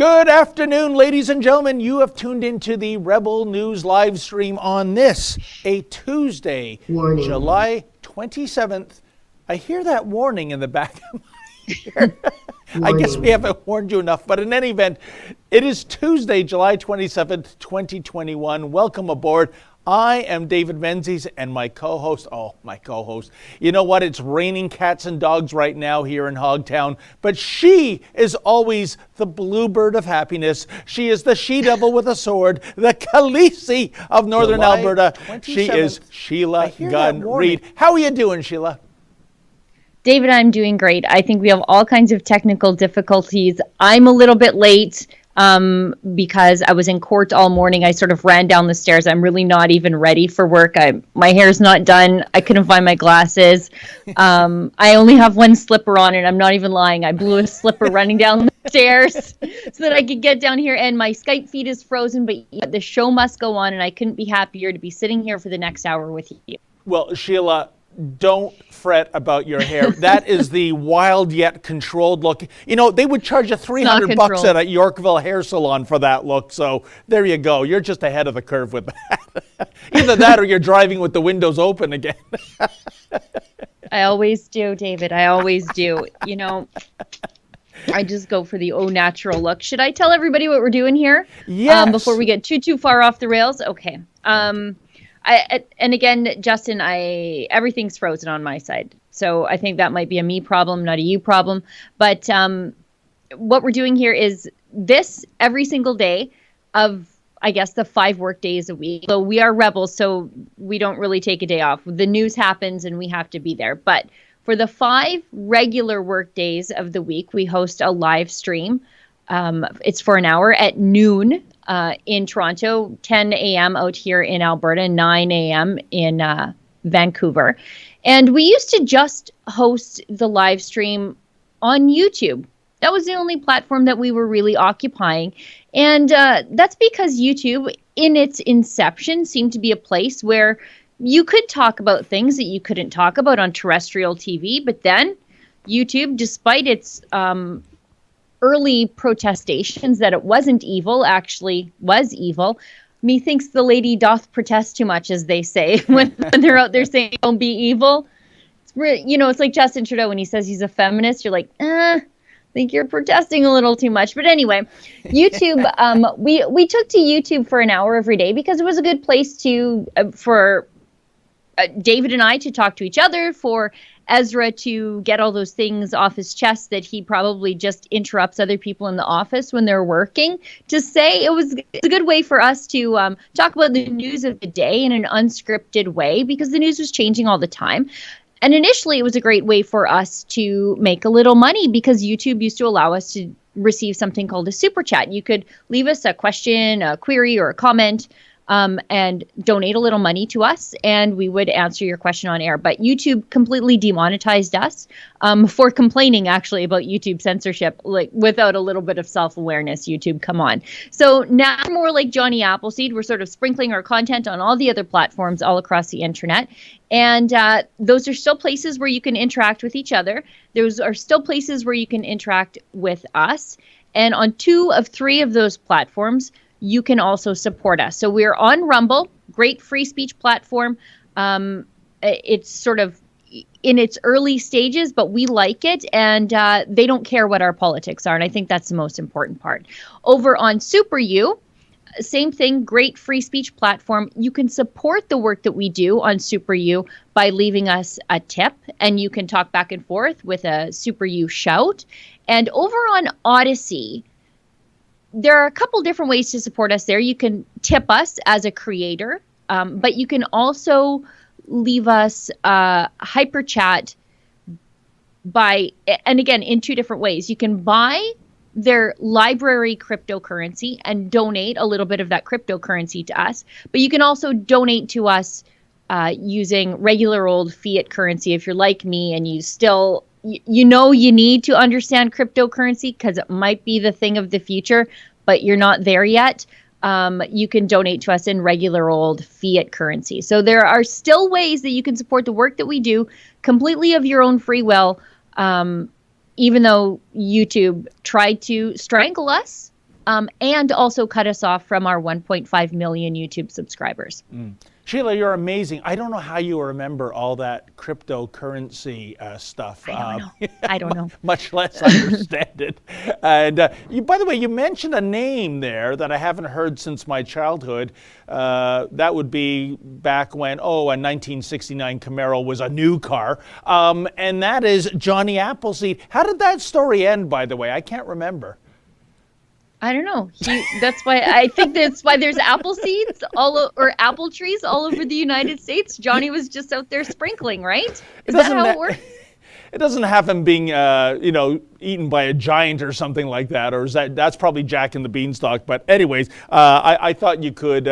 Good afternoon, ladies and gentlemen. You have tuned into the Rebel News live stream on this, a Tuesday, July 27th. I hear that warning in the back of my ear. I guess we haven't warned you enough, but in any event, it is Tuesday, July 27th, 2021. Welcome aboard. I am David Menzies, and my co-host, you know what? It's raining cats and dogs right now here in Hogtown, but she is always the bluebird of happiness. She is the she-devil with a sword, the Khaleesi of Northern Alberta. She is Sheila Gunn Reid. How are you doing, Sheila? David, I'm doing great. I think we have all kinds of technical difficulties. I'm a little bit late because I was in court all morning. I sort of ran down the stairs. I'm really not even ready for work. My hair's not done. I couldn't find my glasses. I only have one slipper on, and I'm not even lying. I blew a slipper running down the stairs so that I could get down here, and my Skype feed is frozen, but the show must go on, and I couldn't be happier to be sitting here for the next hour with you. Well, Sheila, don't fret about your hair. That is the wild yet controlled look. You know, they would charge you $300 at a Yorkville hair salon for that look. So there you go. You're just ahead of the curve with that. Either that or you're driving with the windows open again. I always do, David. I always do. You know, I just go for the natural look. Should I tell everybody what we're doing here? Yes. Before we get too far off the rails? Okay. And again, Justin, everything's frozen on my side. So I think that might be a me problem, not a you problem. But what we're doing here is this every single day of, I guess, the 5 work days a week. So we are rebels, so we don't really take a day off. The news happens and we have to be there. But for the 5 regular work days of the week, we host a live stream. It's for an hour at noon. In Toronto, 10 a.m. out here in Alberta, 9 a.m. in Vancouver. And we used to just host the live stream on YouTube. That was the only platform that we were really occupying. And that's because YouTube, in its inception, seemed to be a place where you could talk about things that you couldn't talk about on terrestrial TV. But then YouTube, despite its early protestations that it wasn't evil, actually was evil. Methinks the lady doth protest too much, as they say, when they're out there saying, don't be evil. It's like Justin Trudeau when he says he's a feminist. You're like, I think you're protesting a little too much. But anyway, YouTube, we took to YouTube for an hour every day because it was a good place for David and I to talk to each other, for Ezra to get all those things off his chest that he probably just interrupts other people in the office when they're working to say. It's a good way for us to talk about the news of the day in an unscripted way, because the news was changing all the time. And initially, it was a great way for us to make a little money, because YouTube used to allow us to receive something called a super chat. You could leave us a question, a query, or a comment, and donate a little money to us, and we would answer your question on air. But YouTube completely demonetized us for complaining, actually, about YouTube censorship, like without a little bit of self-awareness. YouTube, come on. So now we're more like Johnny Appleseed. We're sort of sprinkling our content on all the other platforms all across the internet. And those are still places where you can interact with each other. Those are still places where you can interact with us. And on 2 of 3 of those platforms, you can also support us. So we're on Rumble, great free speech platform. It's sort of in its early stages, but we like it, and they don't care what our politics are, and I think that's the most important part. Over on Super U, same thing, great free speech platform. You can support the work that we do on Super U by leaving us a tip, and you can talk back and forth with a Super U shout. And over on Odyssey, there are a couple different ways to support us there. You can tip us as a creator, but you can also leave us hyper chat and again, in 2 different ways. You can buy their library cryptocurrency and donate a little bit of that cryptocurrency to us, but you can also donate to us using regular old fiat currency if you're like me and you still you need to understand cryptocurrency because it might be the thing of the future, but you're not there yet. You can donate to us in regular old fiat currency. So there are still ways that you can support the work that we do completely of your own free will, even though YouTube tried to strangle us and also cut us off from our 1.5 million YouTube subscribers. Sheila, you're amazing. I don't know how you remember all that cryptocurrency stuff. I don't know. Much less understand it. And by the way, you mentioned a name there that I haven't heard since my childhood. That would be back when, a 1969 Camaro was a new car. And that is Johnny Appleseed. How did that story end, by the way? I can't remember. I don't know. I think that's why there's apple seeds or apple trees all over the United States. Johnny was just out there sprinkling, right? Is that how it works? It doesn't have him being, eaten by a giant or something like that, or that's probably Jack and the Beanstalk. But anyways, I thought you could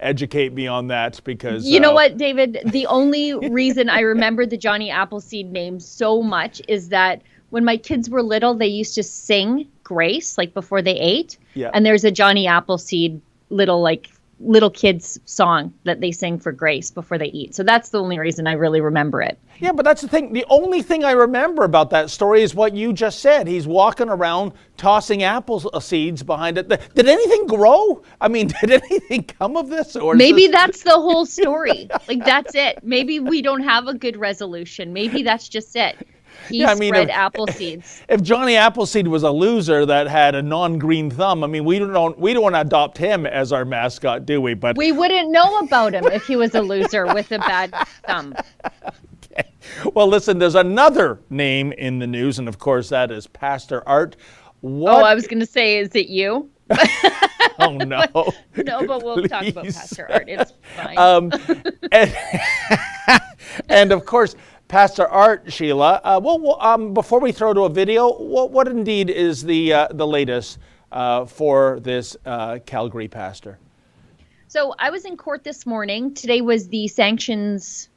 educate me on that because... You know what, David? The only reason I remember the Johnny Appleseed name so much is that when my kids were little, they used to sing Grace, like before they ate. Yeah. And there's a Johnny Appleseed little kids song that they sing for Grace before they eat. So that's the only reason I really remember it. Yeah, but that's the thing. The only thing I remember about that story is what you just said. He's walking around tossing apple seeds behind it. Did anything grow? I mean, did anything come of this? Or maybe that's the whole story. Like, that's it. Maybe we don't have a good resolution. Maybe that's just it. He spread apple seeds. If Johnny Appleseed was a loser that had a non-green thumb, I mean, we don't want to adopt him as our mascot, do we? But we wouldn't know about him if he was a loser with a bad thumb. Okay. Well, listen, there's another name in the news, and of course that is Pastor Art. I was going to say, is it you? Oh, no. No, but we'll talk about Pastor Art. It's fine. And of course, Pastor Art, Sheila, before we throw to a video, what indeed is the latest for this Calgary pastor? So I was in court this morning. Today was the sanctions.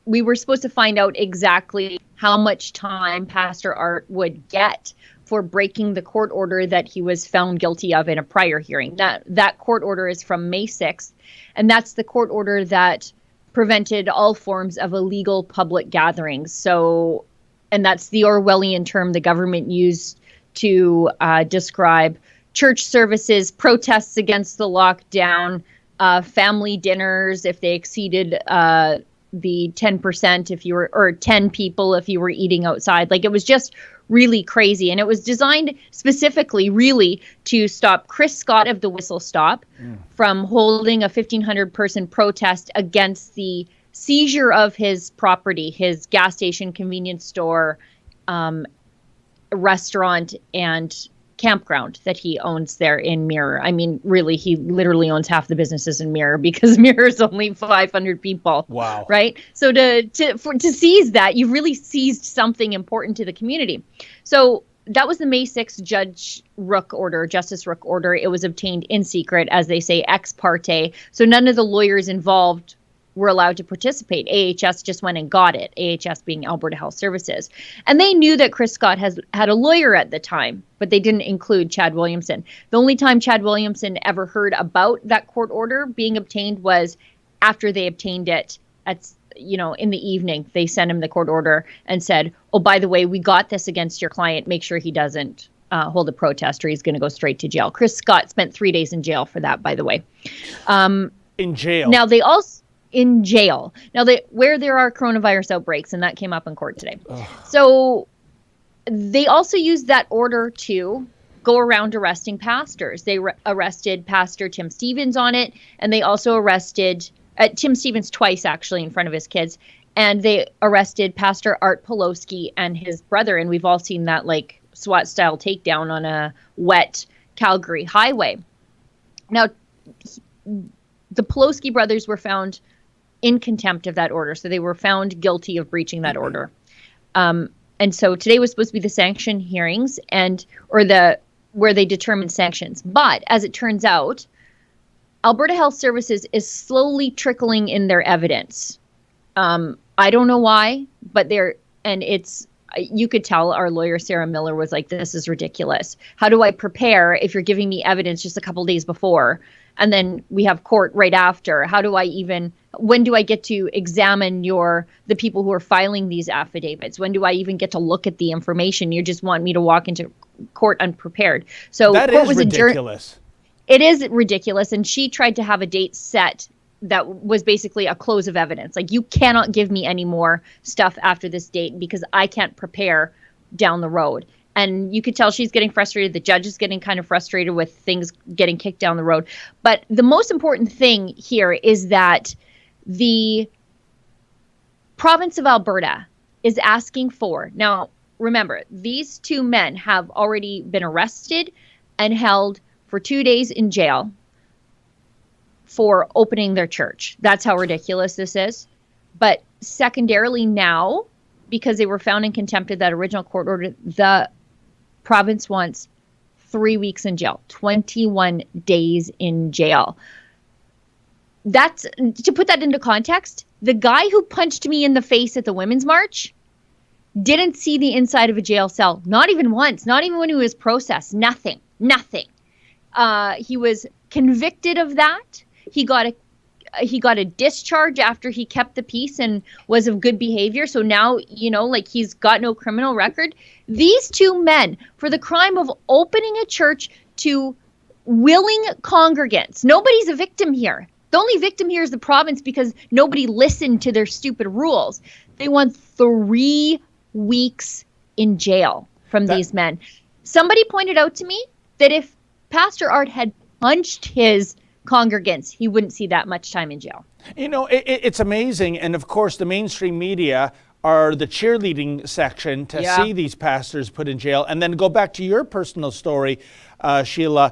We were supposed to find out exactly how much time Pastor Art would get for breaking the court order that he was found guilty of in a prior hearing. That court order is from May 6th, and that's the court order that prevented all forms of illegal public gatherings. So, and that's the Orwellian term the government used to describe church services, protests against the lockdown, family dinners if they exceeded the 10% if you were, or 10 people if you were eating outside. Like, it was just really crazy. And it was designed specifically really to stop Chris Scott of the Whistle Stop from holding a 1,500 person protest against the seizure of his property, his gas station, convenience store, restaurant, and campground that he owns there in Mirror. I mean, really, he literally owns half the businesses in Mirror because Mirror is only 500 people. Wow. Right? So to seize that, you really seized something important to the community. So that was the May 6th Justice Rook order. It was obtained in secret, as they say, ex parte. So none of the lawyers involved were allowed to participate. AHS just went and got it, AHS being Alberta Health Services. And they knew that Chris Scott had a lawyer at the time, but they didn't include Chad Williamson. The only time Chad Williamson ever heard about that court order being obtained was after they obtained it in the evening. They sent him the court order and said, oh, by the way, we got this against your client. Make sure he doesn't hold a protest or he's going to go straight to jail. Chris Scott spent 3 days in jail for that, by the way. In jail? Now, they also... in jail. Now, where there are coronavirus outbreaks, and that came up in court today. Ugh. So they also used that order to go around arresting pastors. They arrested Pastor Tim Stevens on it, and they also arrested Tim Stevens twice, actually, in front of his kids. And they arrested Pastor Art Pawlowski and his brother, and we've all seen that, like, SWAT-style takedown on a wet Calgary highway. Now, the Pawlowski brothers were found in contempt of that order. So they were found guilty of breaching that order. And so today was supposed to be the sanction hearings where they determined sanctions. But as it turns out, Alberta Health Services is slowly trickling in their evidence. I don't know why, but you could tell our lawyer, Sarah Miller, was like, this is ridiculous. How do I prepare if you're giving me evidence just a couple days before? And then we have court right after. When do I get to examine the people who are filing these affidavits? When do I even get to look at the information? You just want me to walk into court unprepared. So that court is was ridiculous. It is ridiculous. And she tried to have a date set that was basically a close of evidence. Like, you cannot give me any more stuff after this date because I can't prepare down the road. And you could tell she's getting frustrated. The judge is getting kind of frustrated with things getting kicked down the road. But the most important thing here is that the province of Alberta is asking for, now remember, these two men have already been arrested and held for 2 days in jail for opening their church. That's how ridiculous this is. But secondarily now, because they were found in contempt of that original court order, the province wants 3 weeks in jail, 21 days in jail. That's, to put that into context, the guy who punched me in the face at the Women's March didn't see the inside of a jail cell, not even once, not even when he was processed, nothing. He was convicted of that. He got a discharge after he kept the peace and was of good behavior. So now, like, he's got no criminal record. These two men, for the crime of opening a church to willing congregants, nobody's a victim here. The only victim here is the province because nobody listened to their stupid rules. They want 3 weeks in jail from these men. Somebody pointed out to me that if Pastor Art had punched his congregants, he wouldn't see that much time in jail. It's amazing. And of course, the mainstream media are the cheerleading section to see these pastors put in jail. And then go back to your personal story, Sheila,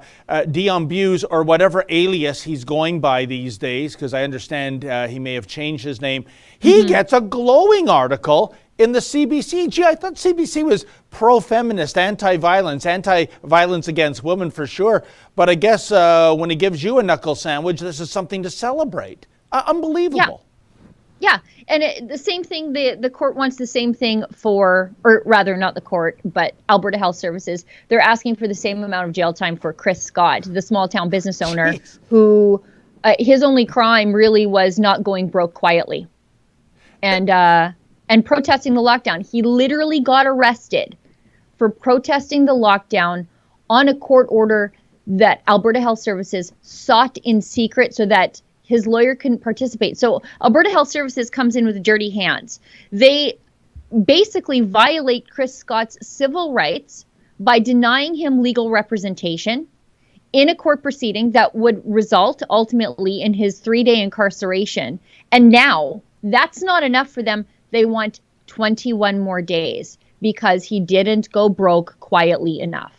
Dion Buse, or whatever alias he's going by these days, because I understand he may have changed his name. He gets a glowing article in the CBC. Gee, I thought CBC was pro-feminist, anti-violence against women for sure. But I guess when he gives you a knuckle sandwich, this is something to celebrate. Unbelievable. Yeah. And the same thing, the court wants the same thing for, or rather not the court, but Alberta Health Services. They're asking for the same amount of jail time for Chris Scott, the small town business owner who his only crime really was not going broke quietly and protesting the lockdown. He literally got arrested for protesting the lockdown on a court order that Alberta Health Services sought in secret so that his lawyer couldn't participate. So Alberta Health Services comes in with dirty hands. They basically violate Chris Scott's civil rights by denying him legal representation in a court proceeding that would result ultimately in his 3-day incarceration. And now that's not enough for them. They want 21 more days because he didn't go broke quietly enough.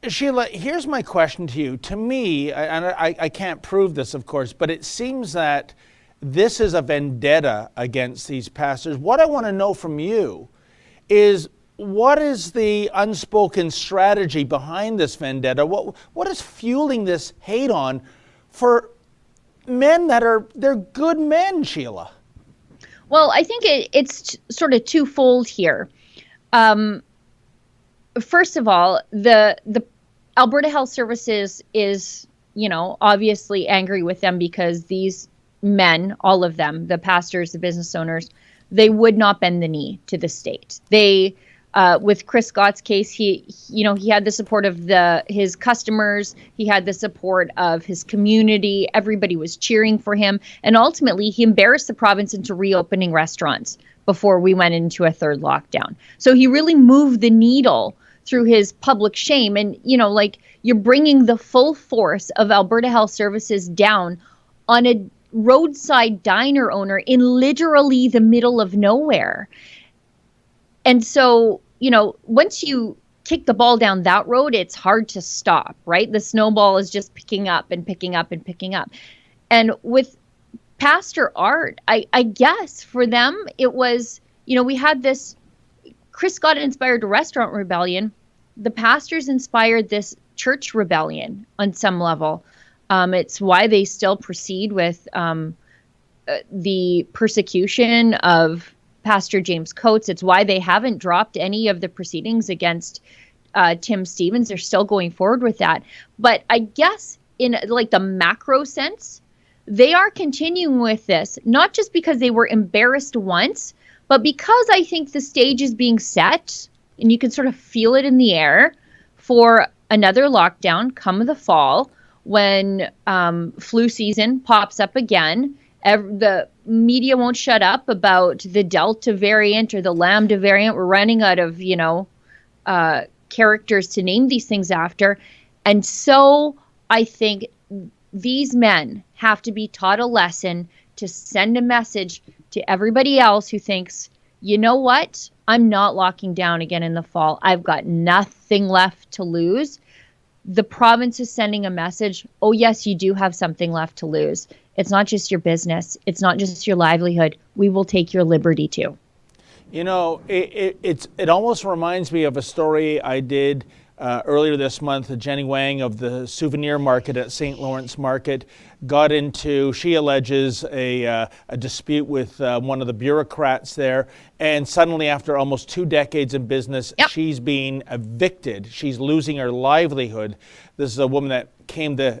Sheila, here's my question to you. To me, and I can't prove this, of course, but it seems that this is a vendetta against these pastors. What I want to know from you is, what is the unspoken strategy behind this vendetta? What is fueling this hate on for men they're good men, Sheila? Well, I think it's sort of twofold here. First of all, the Alberta Health Services is, obviously angry with them because these men, all of them, the pastors, the business owners, they would not bend the knee to the state. They, with Chris Scott's case, he had the support of his customers. He had the support of his community. Everybody was cheering for him. And ultimately, he embarrassed the province into reopening restaurants before we went into a third lockdown. So he really moved the needle through his public shame. And, you're bringing the full force of Alberta Health Services down on a roadside diner owner in literally the middle of nowhere. And so, once you kick the ball down that road, it's hard to stop, right? The snowball is just picking up and picking up and picking up. And with Pastor Art, I guess for them, it was, we had this, Chris Scott inspired a restaurant rebellion. The pastors inspired this church rebellion on some level. It's why they still proceed with the persecution of Pastor James Coates. It's why they haven't dropped any of the proceedings against Tim Stevens. They're still going forward with that. But I guess in the macro sense, they are continuing with this, not just because they were embarrassed once, but because I think the stage is being set, and you can sort of feel it in the air for another lockdown come the fall when flu season pops up again. The media won't shut up about the Delta variant or the Lambda variant. We're running out of, characters to name these things after. And so I think these men have to be taught a lesson to send a message to everybody else who thinks, you know what? I'm not locking down again in the fall. I've got nothing left to lose. The province is sending a message. Oh, yes, you do have something left to lose. It's not just your business. It's not just your livelihood. We will take your liberty too. You know, it almost reminds me of a story I did earlier this month. Jenny Wang of the souvenir market at St. Lawrence Market got into, she alleges, a dispute with one of the bureaucrats there. And suddenly, after almost 2 decades in business, she's being evicted. She's losing her livelihood. This is a woman that came to,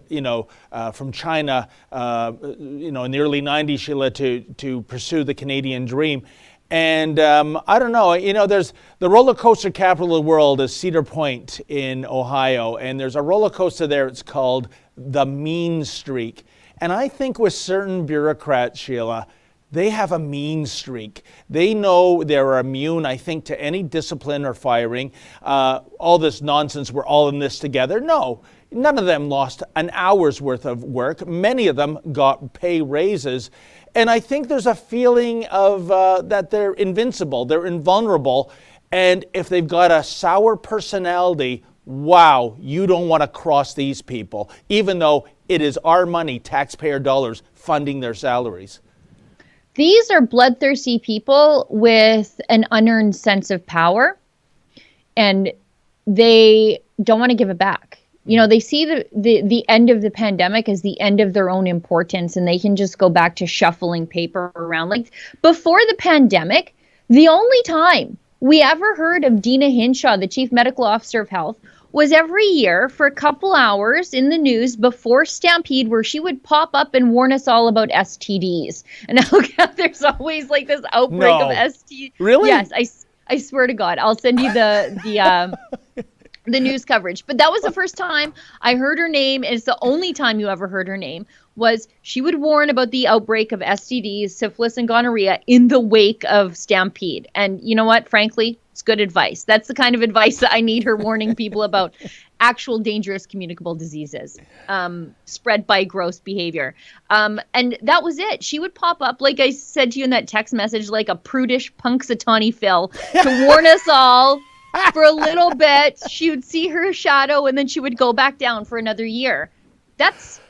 from China, in the early 90s, Sheila, to pursue the Canadian dream. And I don't know, there's the roller coaster capital of the world is Cedar Point in Ohio. And there's a roller coaster there. It's called the Mean Streak. And I think with certain bureaucrats, Sheila, they have a mean streak. They know they're immune, I think, to any discipline or firing. All this nonsense, we're all in this together. No, none of them lost an hour's worth of work. Many of them got pay raises. And I think there's a feeling of that they're invincible, they're invulnerable. And if they've got a sour personality, wow, you don't want to cross these people, even though it is our money, taxpayer dollars, funding their salaries. These are bloodthirsty people with an unearned sense of power, and they don't want to give it back. They see the end of the pandemic as the end of their own importance, and they can just go back to shuffling paper around. Like before the pandemic, the only time we ever heard of Dina Hinshaw, the Chief Medical Officer of Health, was every year for a couple hours in the news before Stampede, where she would pop up and warn us all about STDs. And now there's always like this outbreak of STDs. Really? Yes, I swear to God, I'll send you the news coverage. But that was the first time I heard her name. And it's the only time you ever heard her name. Was she would warn about the outbreak of STDs, syphilis, and gonorrhea in the wake of Stampede. And you know what? Frankly, it's good advice. That's the kind of advice that I need her warning people about actual dangerous communicable diseases spread by gross behavior. And that was it. She would pop up, like I said to you in that text message, like a prudish Punxsutawney Phil to warn us all for a little bit. She would see her shadow and then she would go back down for another year. That's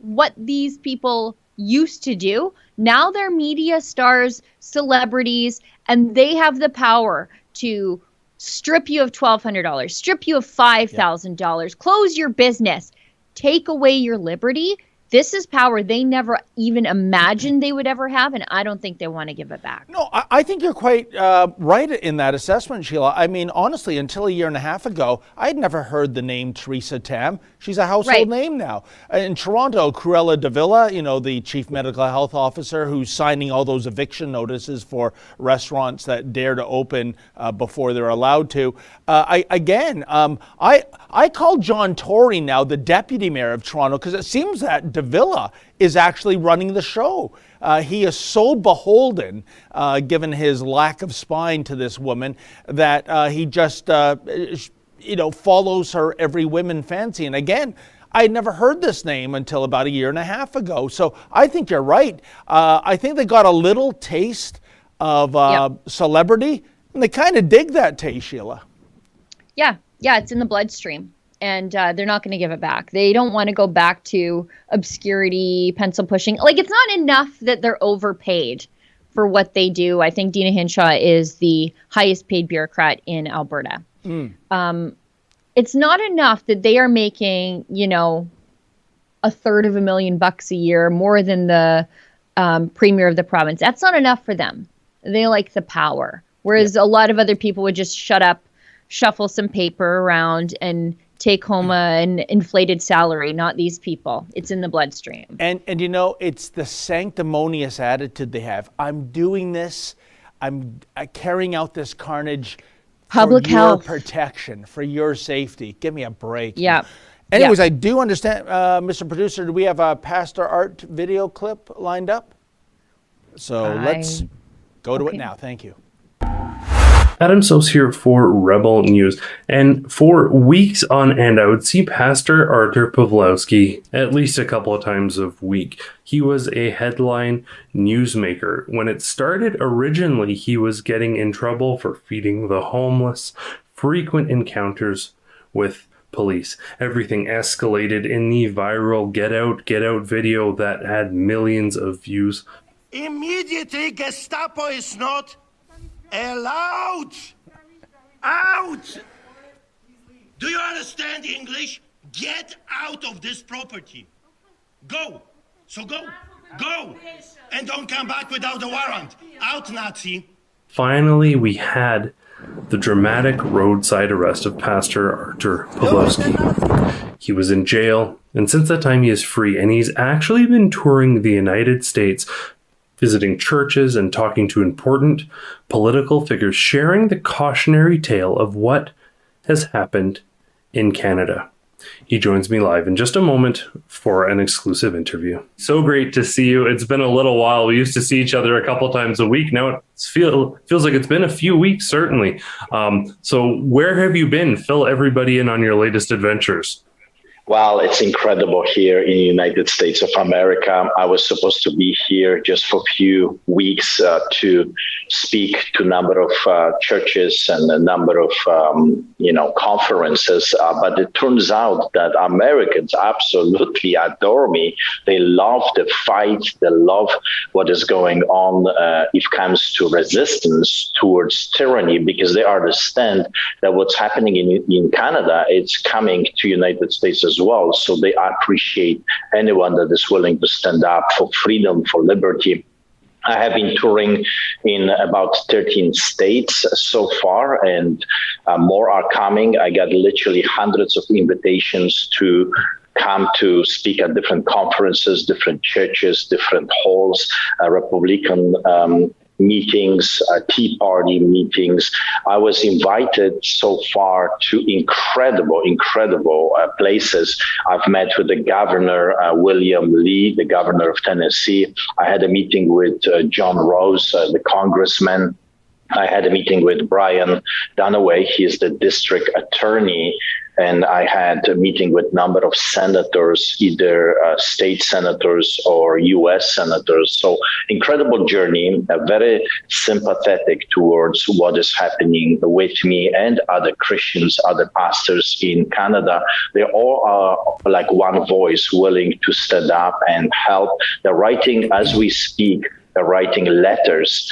what these people used to do. Now they're media stars, celebrities, and they have the power to strip you of $1,200, strip you of $5,000, close your business, take away your liberty. This is power they never even imagined they would ever have, and I don't think they want to give it back. No, I think you're quite right in that assessment, Sheila. I mean, honestly, until a year and a half ago, I had never heard the name Theresa Tam. She's a household name now. In Toronto, Cruella de Villa, the chief medical health officer who's signing all those eviction notices for restaurants that dare to open before they're allowed to. I call John Tory now the deputy mayor of Toronto because it seems that de Villa is actually running the show. He is so beholden, given his lack of spine to this woman, that he just, follows her every whim and fancy. And again, I had never heard this name until about a year and a half ago. So I think you're right. I think they got a little taste of celebrity, and they kind of dig that taste, Sheila. Yeah, it's in the bloodstream. And they're not going to give it back. They don't want to go back to obscurity, pencil pushing. Like, it's not enough that they're overpaid for what they do. I think Dina Hinshaw is the highest paid bureaucrat in Alberta. It's not enough that they are making, $250,000 a year, more than the premier of the province. That's not enough for them. They like the power. Whereas a lot of other people would just shut up, shuffle some paper around, and take home an inflated salary. Not these people. It's in the bloodstream. And it's the sanctimonious attitude they have. I'm doing this. I'm carrying out this carnage Public for your health. protection, for your safety. Give me a break. Yeah. Anyways, I do understand, Mr. Producer, do we have a Pastor Art video clip lined up? So let's go to it now. Thank you. Adam Sos here for Rebel News, and for weeks on end, I would see Pastor Artur Pawlowski at least a couple of times a week. He was a headline newsmaker. When it started originally, he was getting in trouble for feeding the homeless, frequent encounters with police. Everything escalated in the viral Get Out video that had millions of views. Immediately, Gestapo is not allowed out. Do you understand English? Get out of this property. Go. So go. And don't come back without a warrant. Out, Nazi. Finally, we had the dramatic roadside arrest of Pastor Artur Pawlowski. He was in jail, and since that time he is free, and he's actually been touring the United States, visiting churches and talking to important political figures, sharing the cautionary tale of what has happened in Canada. He joins me live in just a moment for an exclusive interview. So great to see you. It's been a little while. We used to see each other a couple times a week. Now it feels like it's been a few weeks, certainly. So where have you been? Fill everybody in on your latest adventures. Well, it's incredible here in the United States of America. I was supposed to be here just for a few weeks to speak to a number of churches and a number of, conferences. But it turns out that Americans absolutely adore me. They love the fight. They love what is going on if it comes to resistance towards tyranny, because they understand that what's happening in Canada, it's coming to United States as well. So they appreciate anyone that is willing to stand up for freedom, for liberty. I have been touring in about 13 states so far, and more are coming. I got literally hundreds of invitations to come to speak at different conferences, different churches, different halls, Republican meetings, Tea Party meetings. I was invited so far to incredible places. I've met with the governor, William Lee, the governor of Tennessee. I had a meeting with John Rose, the congressman. I had a meeting with Brian Dunaway. He is the district attorney. And I had a meeting with a number of senators, either state senators or U.S. senators. So incredible journey, very sympathetic towards what is happening with me and other Christians, other pastors in Canada. They all are like one voice, willing to stand up and help. They're writing as we speak. Writing letters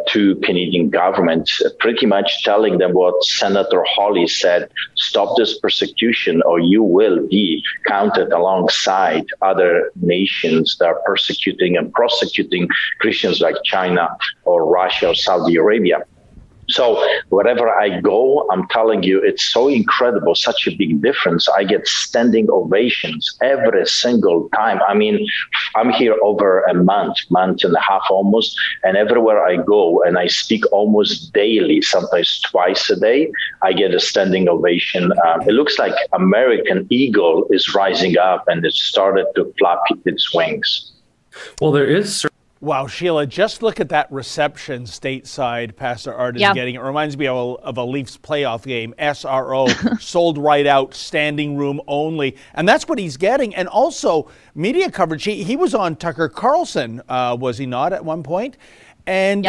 to Canadian government, pretty much telling them what Senator Hawley said: stop this persecution or you will be counted alongside other nations that are persecuting and prosecuting Christians like China or Russia or Saudi Arabia. So wherever I go, I'm telling you, it's so incredible, such a big difference. I get standing ovations every single time. I mean, I'm here over a month and a half almost, and everywhere I go and I speak almost daily, sometimes twice a day, I get a standing ovation. It looks like American eagle is rising up and it started to flap its wings. Well, there is Wow, Sheila, just look at that reception stateside Pastor Art is getting. It reminds me of a Leafs playoff game, SRO, sold right out, standing room only. And that's what he's getting. And also media coverage. He was on Tucker Carlson, was he not, at one point? And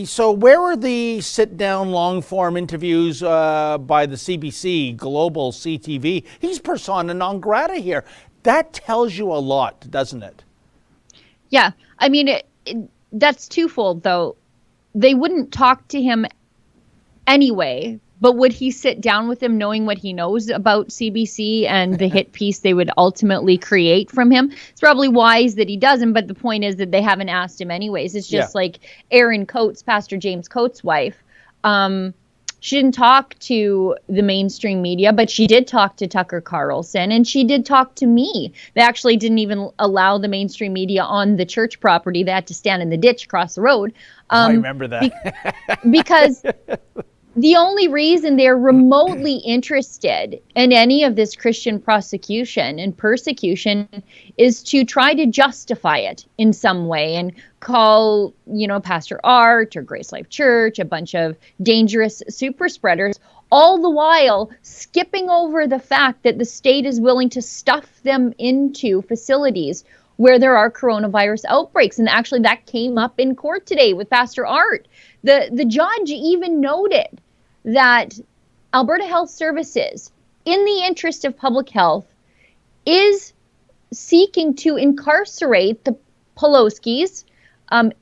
so where are the sit-down long-form interviews by the CBC, Global CTV? He's persona non grata here. That tells you a lot, doesn't it? Yeah. I mean, that's twofold, though. They wouldn't talk to him anyway, but would he sit down with him knowing what he knows about CBC and the hit piece they would ultimately create from him? It's probably wise that he doesn't, but the point is that they haven't asked him anyways. It's just like Aaron Coates, Pastor James Coates' wife. She didn't talk to the mainstream media, but she did talk to Tucker Carlson, and she did talk to me. They actually didn't even allow the mainstream media on the church property. They had to stand in the ditch across the road. I remember that. Because The only reason they're remotely interested in any of this Christian prosecution and persecution is to try to justify it in some way and call, Pastor Art or Grace Life Church a bunch of dangerous super spreaders, all the while skipping over the fact that the state is willing to stuff them into facilities where there are coronavirus outbreaks. And actually that came up in court today with Pastor Art. The judge even noted that Alberta Health Services, in the interest of public health, is seeking to incarcerate the Poloskis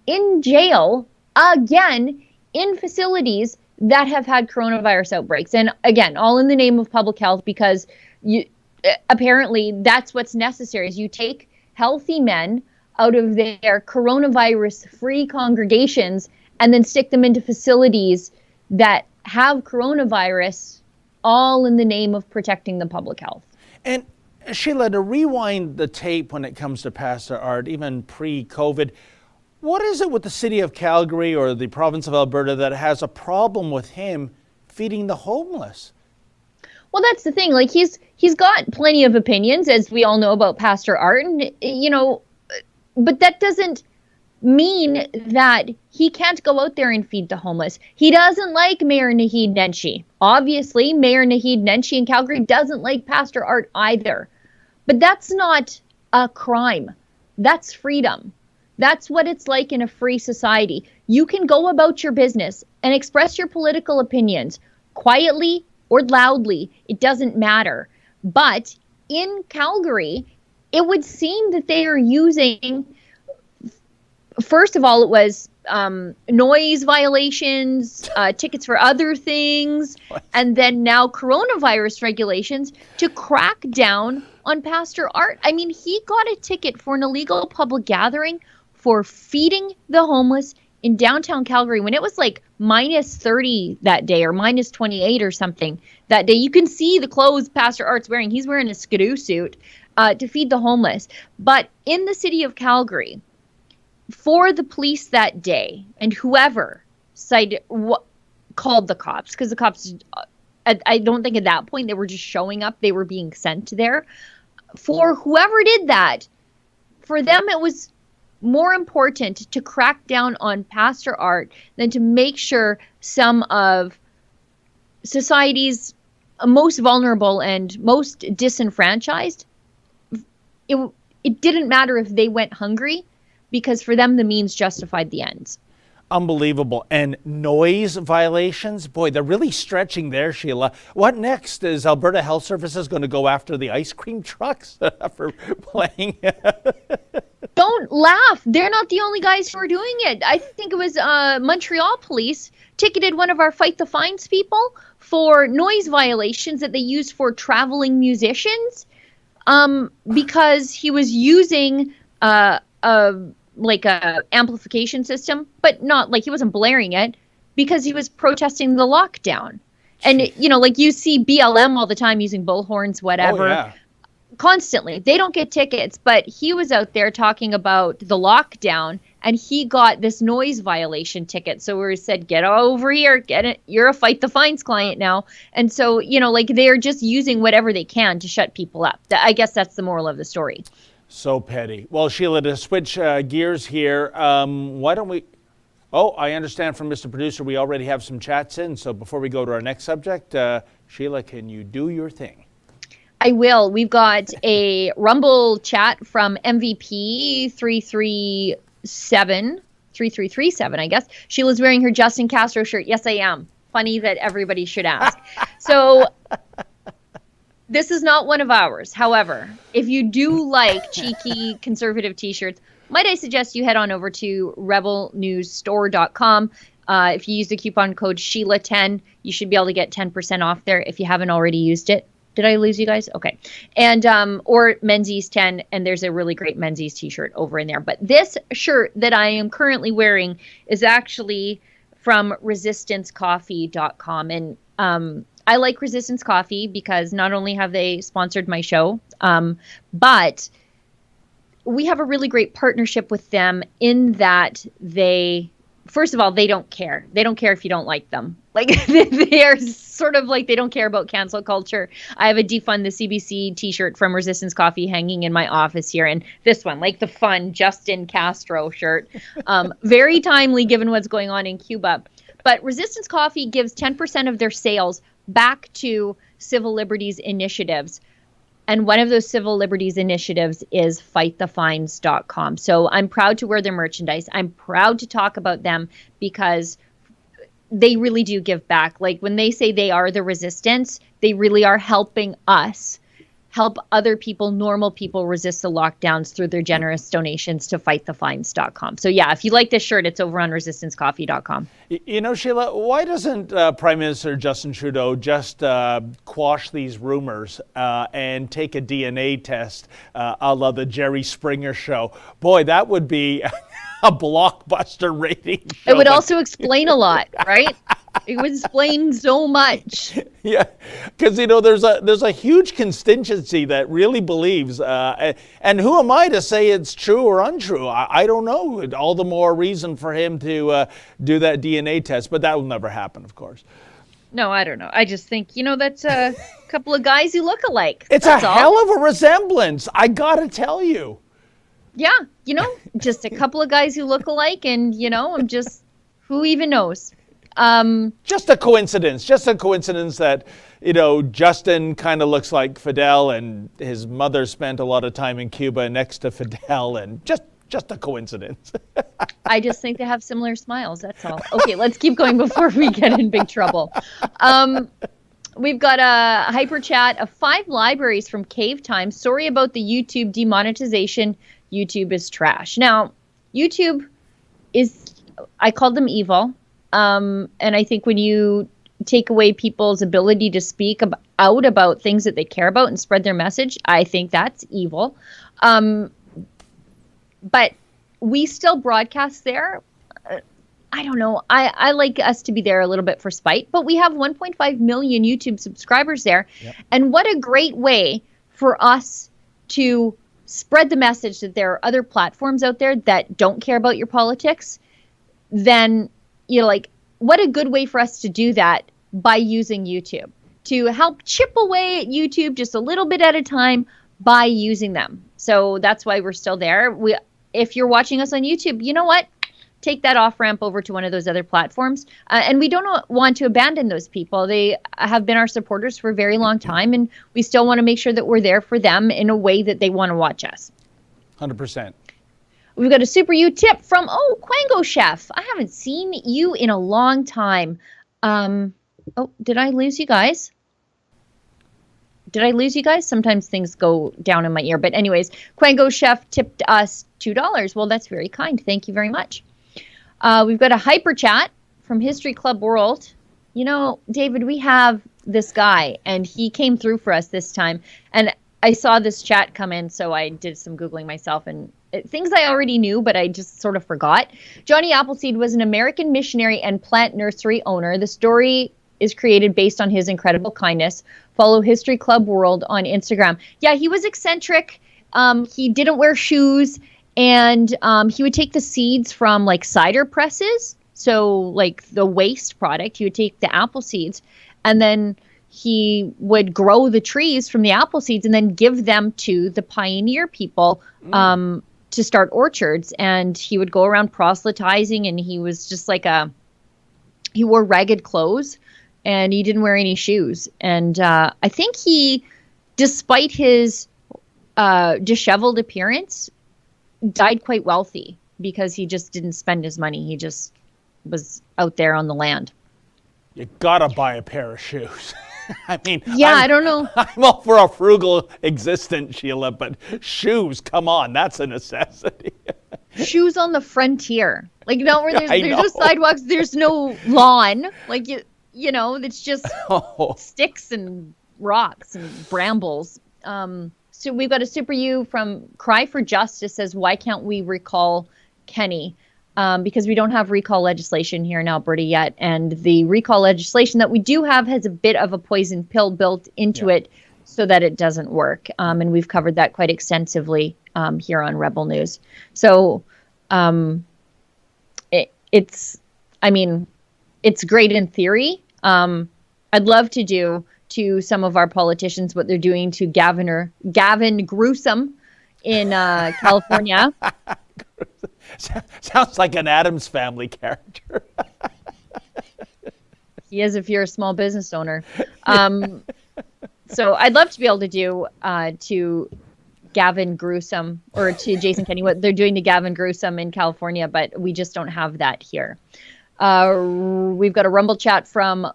in jail again in facilities that have had coronavirus outbreaks. And again, all in the name of public health, because apparently that's what's necessary, is you take healthy men out of their coronavirus-free congregations and then stick them into facilities that have coronavirus, all in the name of protecting the public health. And Sheila, to rewind the tape when it comes to Pastor Art, even pre-COVID, what is it with the city of Calgary or the province of Alberta that has a problem with him feeding the homeless? Well, that's the thing. Like, he's got plenty of opinions, as we all know about Pastor Art, and but that doesn't mean that he can't go out there and feed the homeless. He doesn't like Mayor Naheed Nenshi. Obviously, Mayor Naheed Nenshi in Calgary doesn't like Pastor Art either. But that's not a crime. That's freedom. That's what it's like in a free society. You can go about your business and express your political opinions quietly or loudly. It doesn't matter. But in Calgary, it would seem that they are using, first of all, it was noise violations, tickets for other things, and then now coronavirus regulations to crack down on Pastor Art. I mean, he got a ticket for an illegal public gathering for feeding the homeless in downtown Calgary when it was like minus 30 that day, or minus 28 or something that day. You can see the clothes Pastor Art's wearing. He's wearing a skidoo suit to feed the homeless. But in the city of Calgary, for the police that day, and whoever called the cops, because the cops, I don't think at that point they were just showing up, they were being sent there. For whoever did that, for them it was more important to crack down on Pastor Art than to make sure some of society's most vulnerable and most disenfranchised, it didn't matter if they went hungry, because for them the means justified the ends. Unbelievable. And noise violations, boy, they're really stretching there, Sheila. What next? Is Alberta Health Services going to go after the ice cream trucks for playing? Don't laugh. They're not the only guys who are doing it. I think it was Montreal police ticketed one of our Fight the Fines people for noise violations that they used for traveling musicians because he was using a amplification system, but not like he wasn't blaring it, because he was protesting the lockdown. And, like you see BLM all the time using bullhorns, whatever. Oh, yeah. Constantly. They don't get tickets, but he was out there talking about the lockdown, and he got this noise violation ticket. So we said, get over here, get it. You're a Fight the Fines client now. And so, they're just using whatever they can to shut people up. I guess that's the moral of the story. So petty. Well, Sheila, to switch gears here, why don't we... Oh, I understand from Mr. Producer we already have some chats in. So before we go to our next subject, Sheila, can you do your thing? I will. We've got a Rumble chat from MVP 3337, I guess. Sheila's wearing her Justin Castro shirt. Yes, I am. Funny that everybody should ask. So this is not one of ours. However, if you do like cheeky conservative t-shirts, might I suggest you head on over to rebelnewsstore.com. If you use the coupon code Sheila10, you should be able to get 10% off there if you haven't already used it. Did I lose you guys? Okay. And or Menzies 10, and there's a really great Menzies t-shirt over in there. But this shirt that I am currently wearing is actually from resistancecoffee.com. And I like Resistance Coffee because not only have they sponsored my show, but we have a really great partnership with them in that they first of all, they don't care. They don't care if you don't like them. Like they are sort of like, they don't care about cancel culture. I have a defund the CBC t-shirt from Resistance Coffee hanging in my office here. And this one, like the fun Justin Castro shirt, very timely given what's going on in Cuba. But Resistance Coffee gives 10% of their sales back to civil liberties initiatives. And one of those civil liberties initiatives is fightthefines.com. So I'm proud to wear their merchandise. I'm proud to talk about them because they really do give back. Like when they say they are the resistance, they really are helping us help other people, normal people, resist the lockdowns through their generous donations to fightthefines.com. So yeah, if you like this shirt, it's over on resistancecoffee.com. You know, Sheila, why doesn't Prime Minister Justin Trudeau just quash these rumors and take a DNA test a la the Jerry Springer show? Boy, that would be a blockbuster rating show. It would also explain a lot, right? It would explain so much. Yeah, because, you know, there's a huge constituency that really believes, and who am I to say it's true or untrue? I don't know. All the more reason for him to do that DNA test, but that will never happen, of course. No, I don't know. I just think, you know, that's a couple of guys who look alike. It's a hell of a resemblance, I gotta tell you. Yeah, you know, just a couple of guys who look alike, and, you know, I'm just, who even knows? Just a coincidence that, you know, Justin kind of looks like Fidel and his mother spent a lot of time in Cuba next to Fidel, and just a coincidence. I just think they have similar smiles, that's all. Okay, let's keep going before we get in big trouble. We've got a hyper chat of 5 libraries from Cave Time. Sorry about the YouTube demonetization. YouTube is trash. Now, YouTube is, I called them evil. And I think when you take away people's ability to speak out about things that they care about and spread their message, I think that's evil. But we still broadcast there. I don't know. I like us to be there a little bit for spite, but we have 1.5 million YouTube subscribers there. Yep. And what a great way for us to spread the message that there are other platforms out there that don't care about your politics. Then, you know, like, what a good way for us to do that by using YouTube, to help chip away at YouTube just a little bit at a time by using them. So that's why we're still there. If you're watching us on YouTube, you know what? Take that off-ramp over to one of those other platforms. And we don't want to abandon those people. They have been our supporters for a very long time, and we still want to make sure that we're there for them in a way that they want to watch us. 100%. We've got a Super U tip from, Quango Chef. I haven't seen you in a long time. Did I lose you guys? Sometimes things go down in my ear. But anyways, Quango Chef tipped us $2. Well, that's very kind. Thank you very much. We've got a hyper chat from History Club World. You know, David, we have this guy, and he came through for us this time. And I saw this chat come in, so I did some Googling myself, and things I already knew, but I just sort of forgot. Johnny Appleseed was an American missionary and plant nursery owner. The story is created based on his incredible kindness. Follow History Club World on Instagram. Yeah, he was eccentric. He didn't wear shoes, and he would take the seeds from like cider presses. So like the waste product, he would take the apple seeds, and then he would grow the trees from the apple seeds and then give them to the pioneer people to start orchards. And he would go around proselytizing, and he was just like he wore ragged clothes, and he didn't wear any shoes. And I think he, despite his disheveled appearance, died quite wealthy because he just didn't spend his money. He just was out there on the land. You gotta buy a pair of shoes. I mean, yeah, I don't know. I'm all for a frugal existence, Sheila, but shoes, come on, that's a necessity. Shoes on the frontier. Like, no, where there's no sidewalks, there's no lawn. Like, you know, it's just sticks and rocks and brambles. So we've got a Super U from Cry for Justice says, why can't we recall Kenny? Because we don't have recall legislation here in Alberta yet. And the recall legislation that we do have has a bit of a poison pill built into it so that it doesn't work. And we've covered that quite extensively here on Rebel News. So it's, I mean, it's great in theory. I'd love to do to some of our politicians what they're doing to Gavin Gruesome in California. Sounds like an Addams Family character. He is if you're a small business owner. So I'd love to be able to do to Gavin Gruesome or to Jason Kenney what they're doing to Gavin Gruesome in California, but we just don't have that here. We've got a Rumble chat from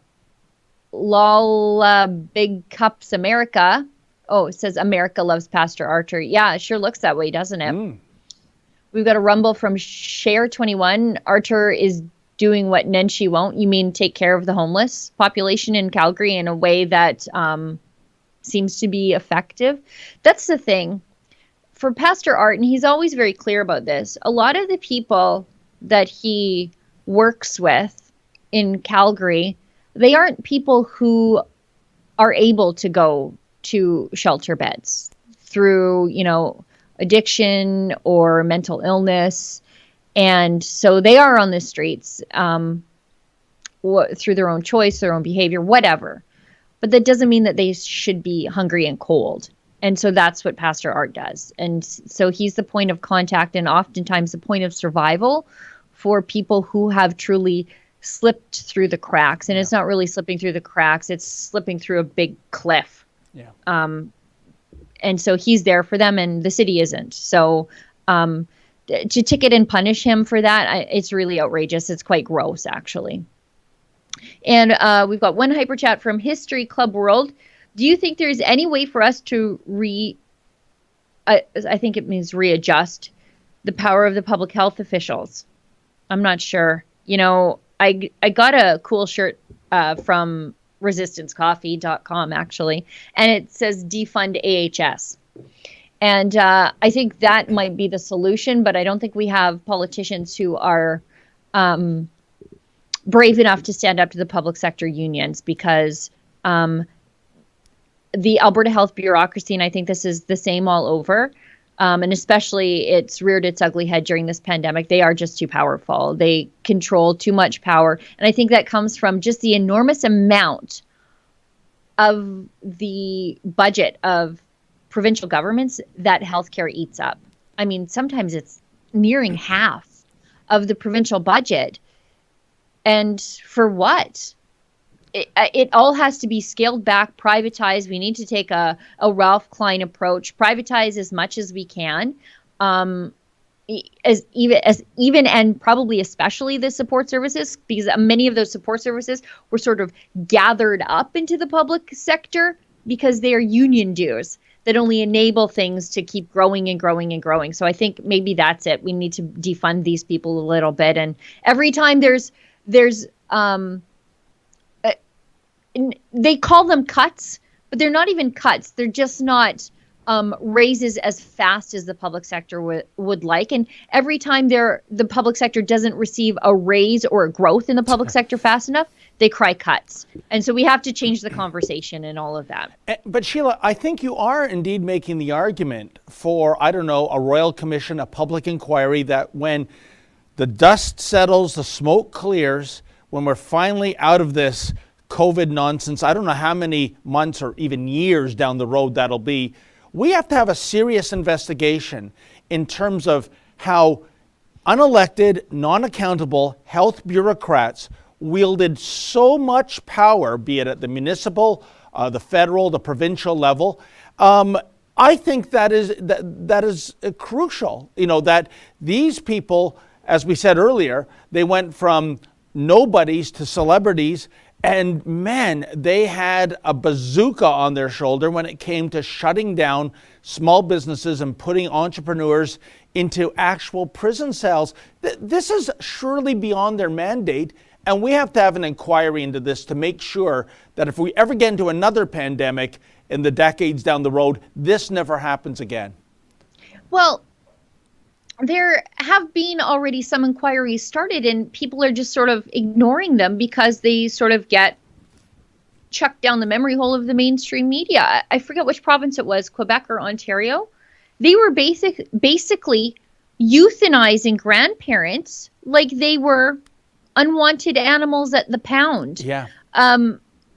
Lola Big Cups America. Oh, it says America loves Pastor Archer. Yeah, it sure looks that way, doesn't it? We've got a Rumble from Share21. Archer is doing what Nenshi won't. You mean take care of the homeless population in Calgary in a way that seems to be effective? That's the thing. For Pastor Art, and he's always very clear about this, a lot of the people that he works with in Calgary, they aren't people who are able to go to shelter beds through, addiction or mental illness. And so they are on the streets through their own choice, their own behavior, whatever. But that doesn't mean that they should be hungry and cold. And so that's what Pastor Art does. And so he's the point of contact and oftentimes the point of survival for people who have truly slipped through the cracks. And it's not really slipping through the cracks. It's slipping through a big cliff. Yeah. And so he's there for them and the city isn't. So to ticket and punish him for that, it's really outrageous. It's quite gross, actually. And we've got one hyper chat from History Club World. Do you think there's any way for us to I think it means readjust the power of the public health officials? I'm not sure. I got a cool shirt from resistancecoffee.com actually, and it says defund AHS. And I think that might be the solution, but I don't think we have politicians who are brave enough to stand up to the public sector unions because the Alberta health bureaucracy, and I think this is the same all over, and especially it's reared its ugly head during this pandemic. They are just too powerful. They control too much power. And I think that comes from just the enormous amount of the budget of provincial governments that healthcare eats up. I mean, sometimes it's nearing half of the provincial budget. And for what? It all has to be scaled back, privatized. We need to take a Ralph Klein approach, privatize as much as we can, as even and probably especially the support services, because many of those support services were sort of gathered up into the public sector because they are union dues that only enable things to keep growing and growing and growing. So I think maybe that's it. We need to defund these people a little bit. And every time there's they call them cuts, but they're not even cuts. They're just not raises as fast as the public sector would like. And every time the public sector doesn't receive a raise or a growth in the public sector fast enough, they cry cuts. And so we have to change the conversation and all of that. But Sheila, I think you are indeed making the argument for, I don't know, a royal commission, a public inquiry, that when the dust settles, the smoke clears, when we're finally out of this COVID nonsense, I don't know how many months or even years down the road that'll be, we have to have a serious investigation in terms of how unelected, non-accountable health bureaucrats wielded so much power, be it at the municipal, the federal, the provincial level. I think that is crucial, that these people, as we said earlier, they went from nobodies to celebrities. And man, they had a bazooka on their shoulder when it came to shutting down small businesses and putting entrepreneurs into actual prison cells. This is surely beyond their mandate. And we have to have an inquiry into this to make sure that if we ever get into another pandemic in the decades down the road, this never happens again. Well, there have been already some inquiries started and people are just sort of ignoring them because they sort of get chucked down the memory hole of the mainstream media. I forget which province it was, Quebec or Ontario. They were basically euthanizing grandparents like they were unwanted animals at the pound. Yeah.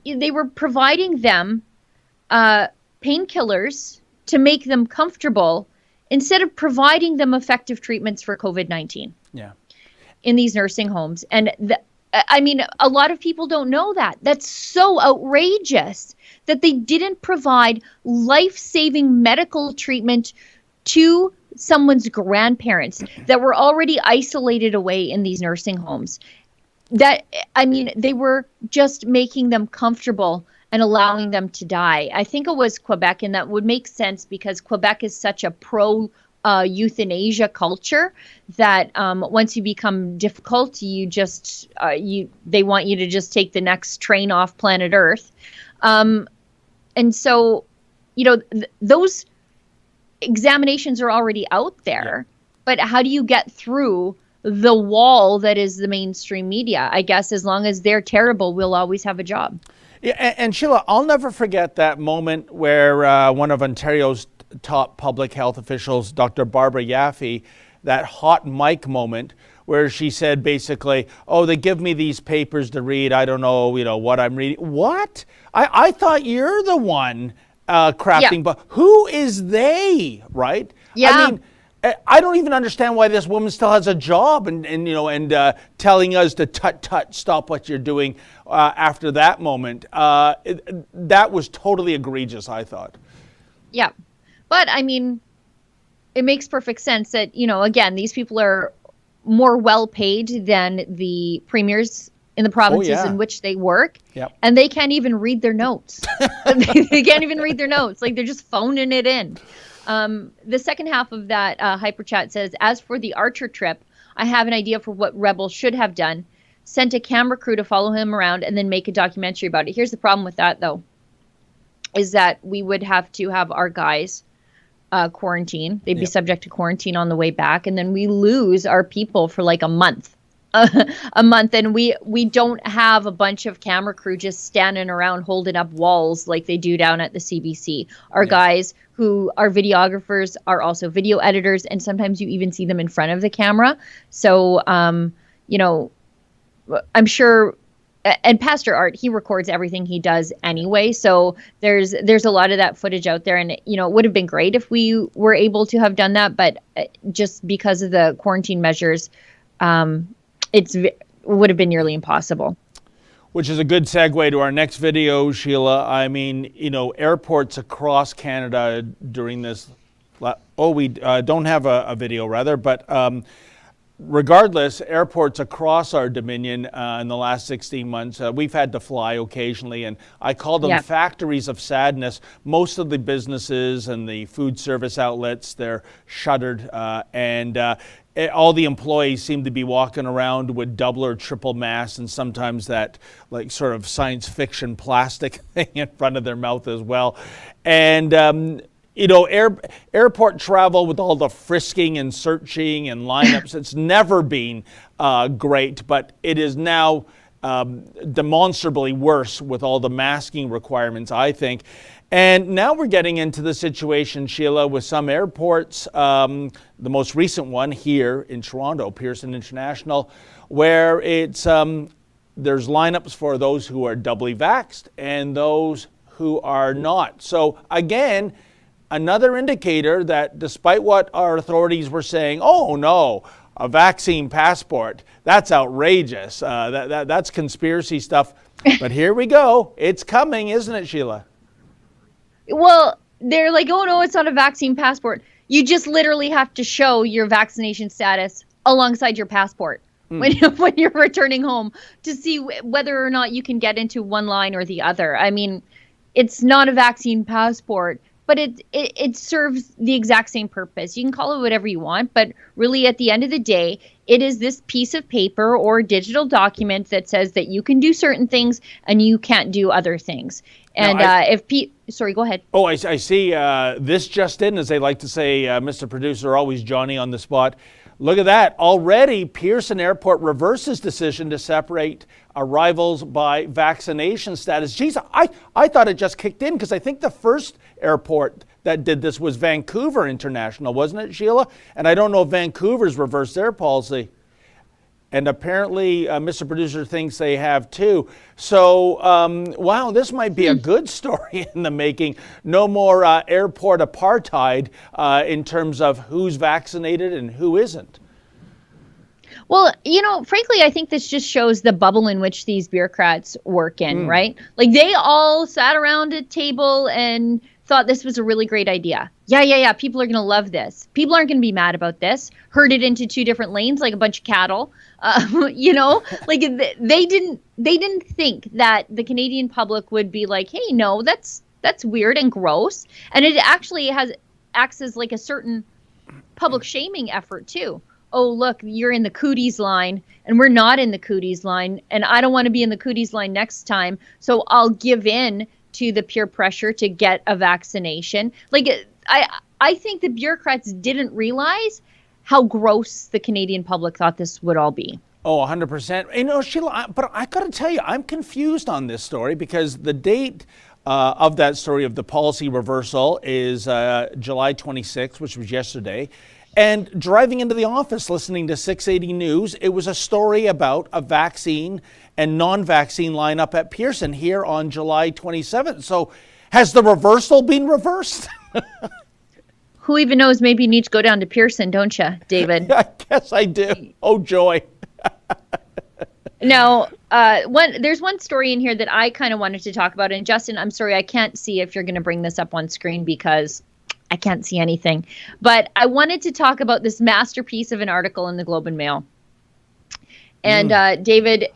They were providing them painkillers to make them comfortable instead of providing them effective treatments for COVID-19 Yeah. in these nursing homes. And I mean, a lot of people don't know that. That's so outrageous that they didn't provide life-saving medical treatment to someone's grandparents that were already isolated away in these nursing homes. That, I mean, they were just making them comfortable and allowing them to die. I think it was Quebec, and that would make sense because Quebec is such a pro euthanasia culture that once you become difficult, you just they want you to just take the next train off planet Earth. And so, you know, those examinations are already out there, but how do you get through the wall that is the mainstream media? I guess as long as they're terrible, we'll always have a job. Yeah, and Sheila, I'll never forget that moment where one of Ontario's top public health officials, Dr. Barbara Yaffe, that hot mic moment where she said basically, oh, they give me these papers to read. I don't know, you know, what I'm reading. What? I thought you're the one crafting, but who is they, right? Yeah. I mean, I don't even understand why this woman still has a job and you know, and telling us to tut, stop what you're doing after that moment. That was totally egregious, I thought. Yeah. But I mean, it makes perfect sense that, you know, again, these people are more well paid than the premiers in the provinces in which they work. Yep. And they can't even read their notes. They can't even read their notes. Like, they're just phoning it in. The second half of that hyper chat says, as for the Archer trip, I have an idea for what Rebel should have done. Sent a camera crew to follow him around and then make a documentary about it. Here's the problem with that, though, is that we would have to have our guys quarantine. They'd be subject to quarantine on the way back. And then we lose our people for like a month. And we don't have a bunch of camera crew just standing around holding up walls like they do down at the CBC. Our guys who are videographers are also video editors, and sometimes you even see them in front of the camera. So, you know, I'm sure, and Pastor Art, he records everything he does anyway. So there's a lot of that footage out there, and, you know, it would have been great if we were able to have done that, but just because of the quarantine measures, it would have been nearly impossible. Which is a good segue to our next video, Sheila. I mean, you know, airports across Canada during this, we don't have a video rather, but regardless, airports across our Dominion in the last 16 months, we've had to fly occasionally, and I call them factories of sadness. Most of the businesses and the food service outlets, they're shuttered, and all the employees seem to be walking around with double or triple masks, and sometimes that like sort of science fiction plastic thing in front of their mouth as well. And you know, airport travel with all the frisking and searching and lineups, it's never been great, but it is now demonstrably worse with all the masking requirements, I think. And now we're getting into the situation, Sheila, with some airports, the most recent one here in Toronto, Pearson International, where it's there's lineups for those who are doubly vaxxed and those who are not. So again, another indicator that despite what our authorities were saying, oh no, a vaccine passport, that's outrageous, that's conspiracy stuff. But here we go, it's coming, isn't it, Sheila? Well, they're like, oh no, it's not a vaccine passport. You just literally have to show your vaccination status alongside your passport when you're returning home to see whether or not you can get into one line or the other. I mean, it's not a vaccine passport, but it serves the exact same purpose. You can call it whatever you want, but really at the end of the day, it is this piece of paper or digital document that says that you can do certain things and you can't do other things. And sorry, go ahead. Oh, I see this just in, as they like to say, Mr. Producer, always Johnny on the spot. Look at that. Already, Pearson Airport reverses decision to separate arrivals by vaccination status. Geez, I thought it just kicked in because I think the first airport that did this was Vancouver International, wasn't it, Sheila? And I don't know if Vancouver's reversed their policy. And apparently, Mr. Producer thinks they have too. So, wow, this might be a good story in the making. No more airport apartheid in terms of who's vaccinated and who isn't. Well, frankly, I think this just shows the bubble in which these bureaucrats work in, right? Like they all sat around a table and thought this was a really great idea. Yeah. People are going to love this. People aren't going to be mad about this. Herd it into two different lanes like a bunch of cattle. Like they didn't think that the Canadian public would be like, hey, no, that's weird and gross. And it actually acts as like a certain public shaming effort too. Oh, look, you're in the cooties line and we're not in the cooties line. And I don't want to be in the cooties line next time. So I'll give in to the peer pressure to get a vaccination. Like, I think the bureaucrats didn't realize how gross the Canadian public thought this would all be. Oh, 100%. Sheila, but I got to tell you, I'm confused on this story because the date of that story of the policy reversal is July 26th, which was yesterday. And driving into the office, listening to 680 News, it was a story about a vaccine and non-vaccine lineup at Pearson here on July 27th. So has the reversal been reversed? Who even knows? Maybe you need to go down to Pearson, don't you, David? I guess I do. Oh, joy. Now, there's one story in here that I kind of wanted to talk about. And Justin, I'm sorry, I can't see if you're going to bring this up on screen because I can't see anything. But I wanted to talk about this masterpiece of an article in the Globe and Mail. And David,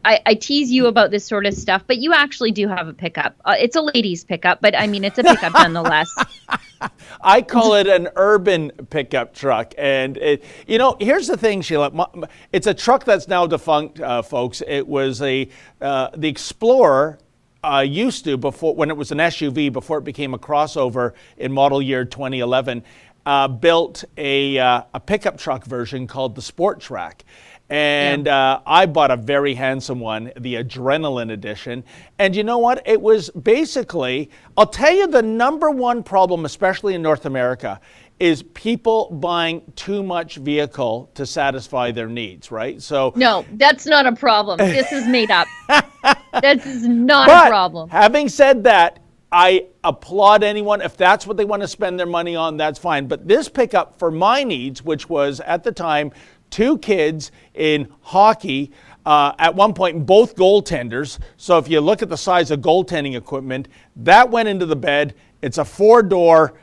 I tease you about this sort of stuff, but you actually do have a pickup. It's a lady's pickup, but I mean, it's a pickup nonetheless. I call it an urban pickup truck. And, here's the thing, Sheila. It's a truck that's now defunct, folks. It was the Explorer used to, before, when it was an SUV, before it became a crossover in model year 2011, built a pickup truck version called the Sport Track. And I bought a very handsome one, the Adrenaline Edition. And you know what? It was basically, I'll tell you the number one problem, especially in North America, is people buying too much vehicle to satisfy their needs, right? So no, that's not a problem. This is made up. This is not a problem. Having said that, I applaud anyone. If that's what they want to spend their money on, that's fine. But this pickup for my needs, which was at the time 2 kids in hockey, at one point both goaltenders. So if you look at the size of goaltending equipment, that went into the bed. It's a 4-door,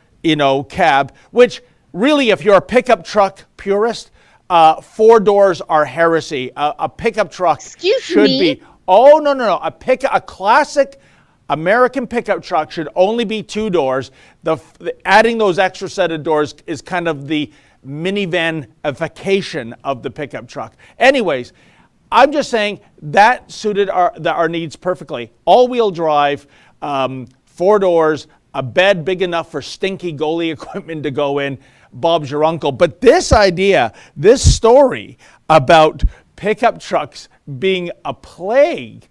cab, which really, if you're a pickup truck purist, 4 doors are heresy. A pickup truck should be. Oh, no. A classic American pickup truck should only be 2 doors. Adding those extra set of doors is kind of the minivanification of the pickup truck. Anyways, I'm just saying that suited our needs perfectly. All-wheel drive, 4 doors, a bed big enough for stinky goalie equipment to go in. Bob's your uncle. But this story about pickup trucks being a plague.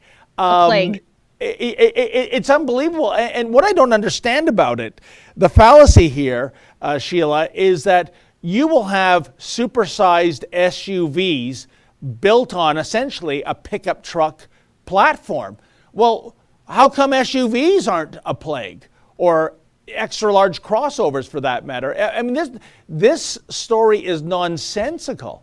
It's unbelievable. And what I don't understand about it, the fallacy here, Sheila, is that you will have supersized SUVs built on essentially a pickup truck platform. Well, how come SUVs aren't a plague? Or extra large crossovers for that matter? I mean, this story is nonsensical.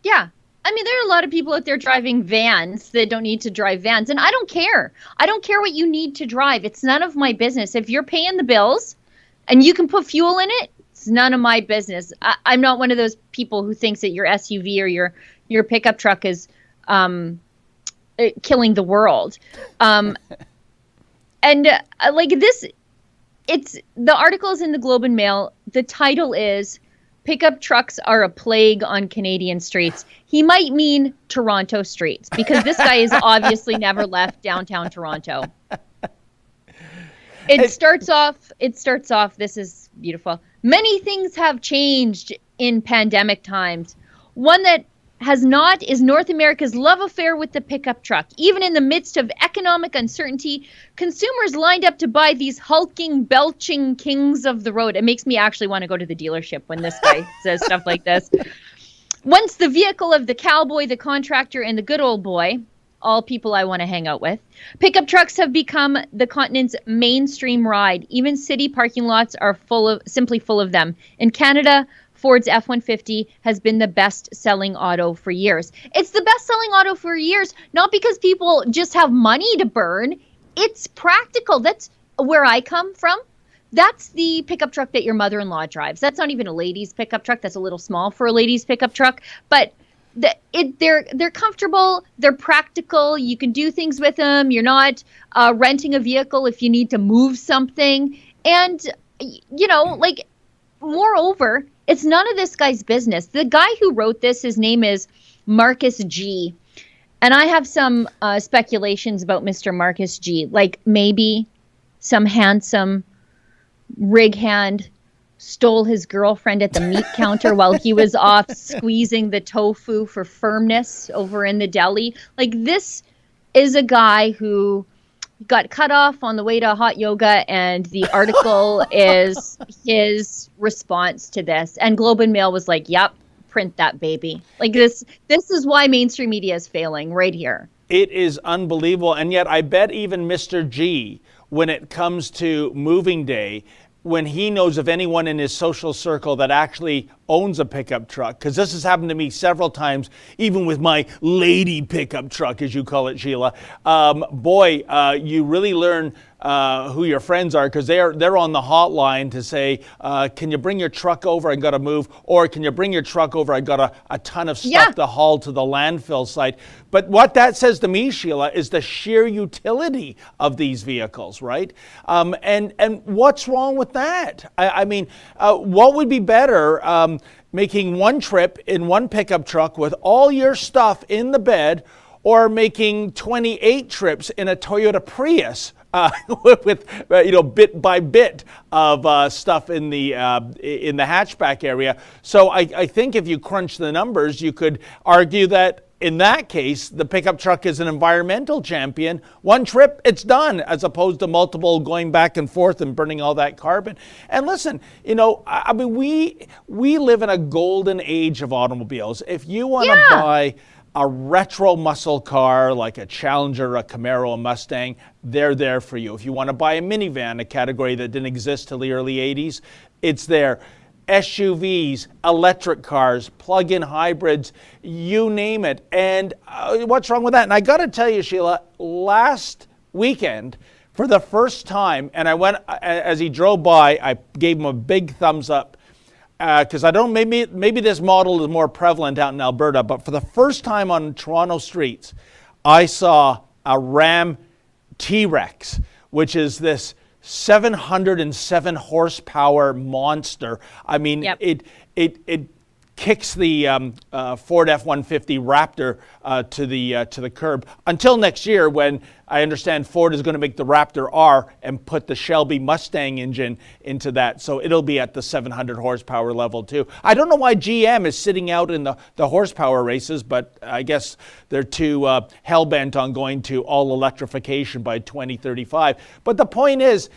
Yeah. I mean, there are a lot of people out there driving vans that don't need to drive vans. And I don't care. I don't care what you need to drive. It's none of my business. If you're paying the bills and you can put fuel in it, it's none of my business. I'm not one of those people who thinks that your SUV or your pickup truck is killing the world. Like this, the article is in the Globe and Mail. The title is "Pickup Trucks Are a Plague on Canadian Streets." He might mean Toronto streets because this guy has obviously never left downtown Toronto. It starts off, this is beautiful. Many things have changed in pandemic times. One that has not is North America's love affair with the pickup truck. Even in the midst of economic uncertainty, consumers lined up to buy these hulking, belching kings of the road. It makes me actually want to go to the dealership when this guy says stuff like this. Once the vehicle of the cowboy, the contractor, and the good old boy, all people I want to hang out with, pickup trucks have become the continent's mainstream ride. Even city parking lots are simply full of them. In Canada, Ford's F-150 has been the best-selling auto for years. It's the best-selling auto for years, not because people just have money to burn. It's practical. That's where I come from. That's the pickup truck that your mother-in-law drives. That's not even a lady's pickup truck. That's a little small for a lady's pickup truck. But they're comfortable. They're practical. You can do things with them. You're not renting a vehicle if you need to move something. And, moreover, it's none of this guy's business. The guy who wrote this, his name is Marcus G. And I have some speculations about Mr. Marcus G. Like maybe some handsome rig hand stole his girlfriend at the meat counter while he was off squeezing the tofu for firmness over in the deli. Like, this is a guy who got cut off on the way to hot yoga, and the article is his response to this. And Globe and Mail was like, yep, print that baby. Like, this is why mainstream media is failing right here. It is unbelievable. And yet I bet even Mr. G, when it comes to moving day, when he knows of anyone in his social circle that actually owns a pickup truck, because this has happened to me several times, even with my lady pickup truck, as you call it, Sheila. You really learn who your friends are, because they're on the hotline to say, can you bring your truck over? I got to move. Or can you bring your truck over? I got a ton of stuff to haul to the landfill site. But what that says to me, Sheila, is the sheer utility of these vehicles, right? And what's wrong with that? I mean, what would be better, making one trip in one pickup truck with all your stuff in the bed, or making 28 trips in a Toyota Prius with bit by bit of stuff in the hatchback area? So I think if you crunch the numbers, you could argue that in that case, the pickup truck is an environmental champion. One trip, it's done, as opposed to multiple going back and forth and burning all that carbon. And listen, I mean, we live in a golden age of automobiles. If you want to buy a retro muscle car like a Challenger, a Camaro, a Mustang, they're there for you. If you want to buy a minivan, a category that didn't exist till the early 80s, it's there. SUVs, electric cars, plug-in hybrids, you name it. And what's wrong with that? And I got to tell you, Sheila, last weekend, for the first time, and I went, as he drove by, I gave him a big thumbs up, because I don't, maybe this model is more prevalent out in Alberta, but for the first time on Toronto streets, I saw a Ram T-Rex, which is this 707 horsepower monster. I mean, it kicks the Ford F-150 Raptor to the curb until next year, when I understand Ford is going to make the Raptor R and put the Shelby Mustang engine into that. So it'll be at the 700 horsepower level too. I don't know why GM is sitting out in the horsepower races, but I guess they're too hell-bent on going to all electrification by 2035. But the point is,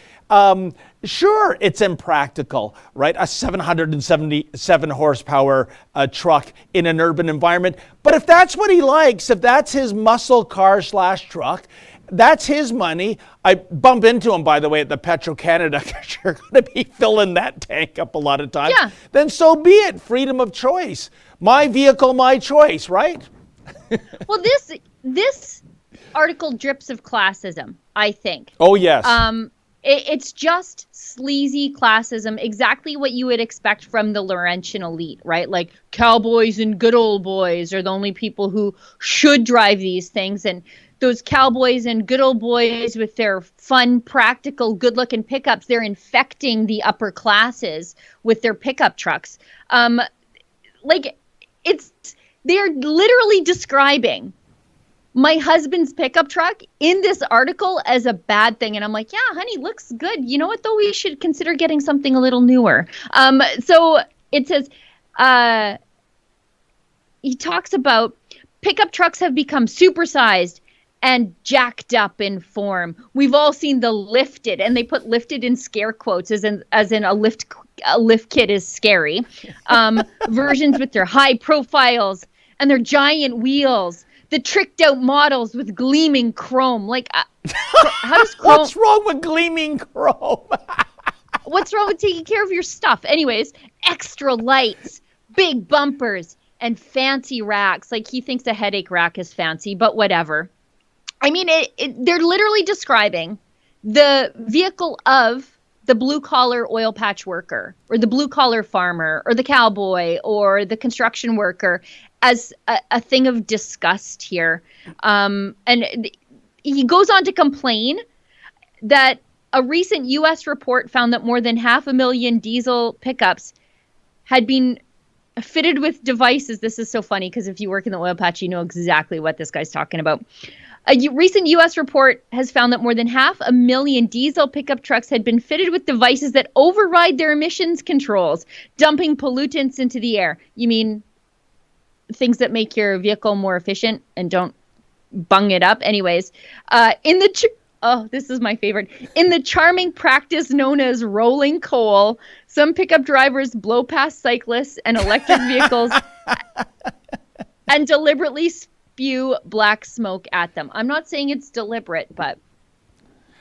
sure, it's impractical, right? A 777 horsepower truck in an urban environment. But if that's what he likes, if that's his muscle car / truck, that's his money. I bump into him, by the way, at the Petro-Canada, because you're going to be filling that tank up a lot of times. Yeah. Then so be it. Freedom of choice. My vehicle, my choice, right? Well, this article drips of classism, I think. Oh, yes. It's just sleazy classism, exactly what you would expect from the Laurentian elite, right? Like, cowboys and good old boys are the only people who should drive these things. And those cowboys and good old boys with their fun, practical, good-looking pickups, they're infecting the upper classes with their pickup trucks. They're literally describing my husband's pickup truck in this article as a bad thing. And I'm like, yeah, honey, looks good. You know what, though? We should consider getting something a little newer. So it says, he talks about pickup trucks have become supersized and jacked up in form. We've all seen the lifted, and they put lifted in scare quotes as in a lift lift kit is scary. Versions with their high profiles and their giant wheels, the tricked out models with gleaming chrome. Like, how does chrome? What's wrong with gleaming chrome? What's wrong with taking care of your stuff? Anyways, extra lights, big bumpers, and fancy racks. Like, he thinks a headache rack is fancy, but whatever. I mean, they're literally describing the vehicle of the blue-collar oil patch worker or the blue-collar farmer or the cowboy or the construction worker as a thing of disgust here. And he goes on to complain that a recent U.S. report found that more than 500,000 diesel pickups had been fitted with devices. This is so funny because if you work in the oil patch, you know exactly what this guy's talking about. A recent U.S. report has found that more than 500,000 diesel pickup trucks had been fitted with devices that override their emissions controls, dumping pollutants into the air. You mean things that make your vehicle more efficient and don't bung it up? Anyways, this is my favorite. In the charming practice known as rolling coal, some pickup drivers blow past cyclists and electric vehicles and deliberately spew black smoke at them. I'm not saying it's deliberate, but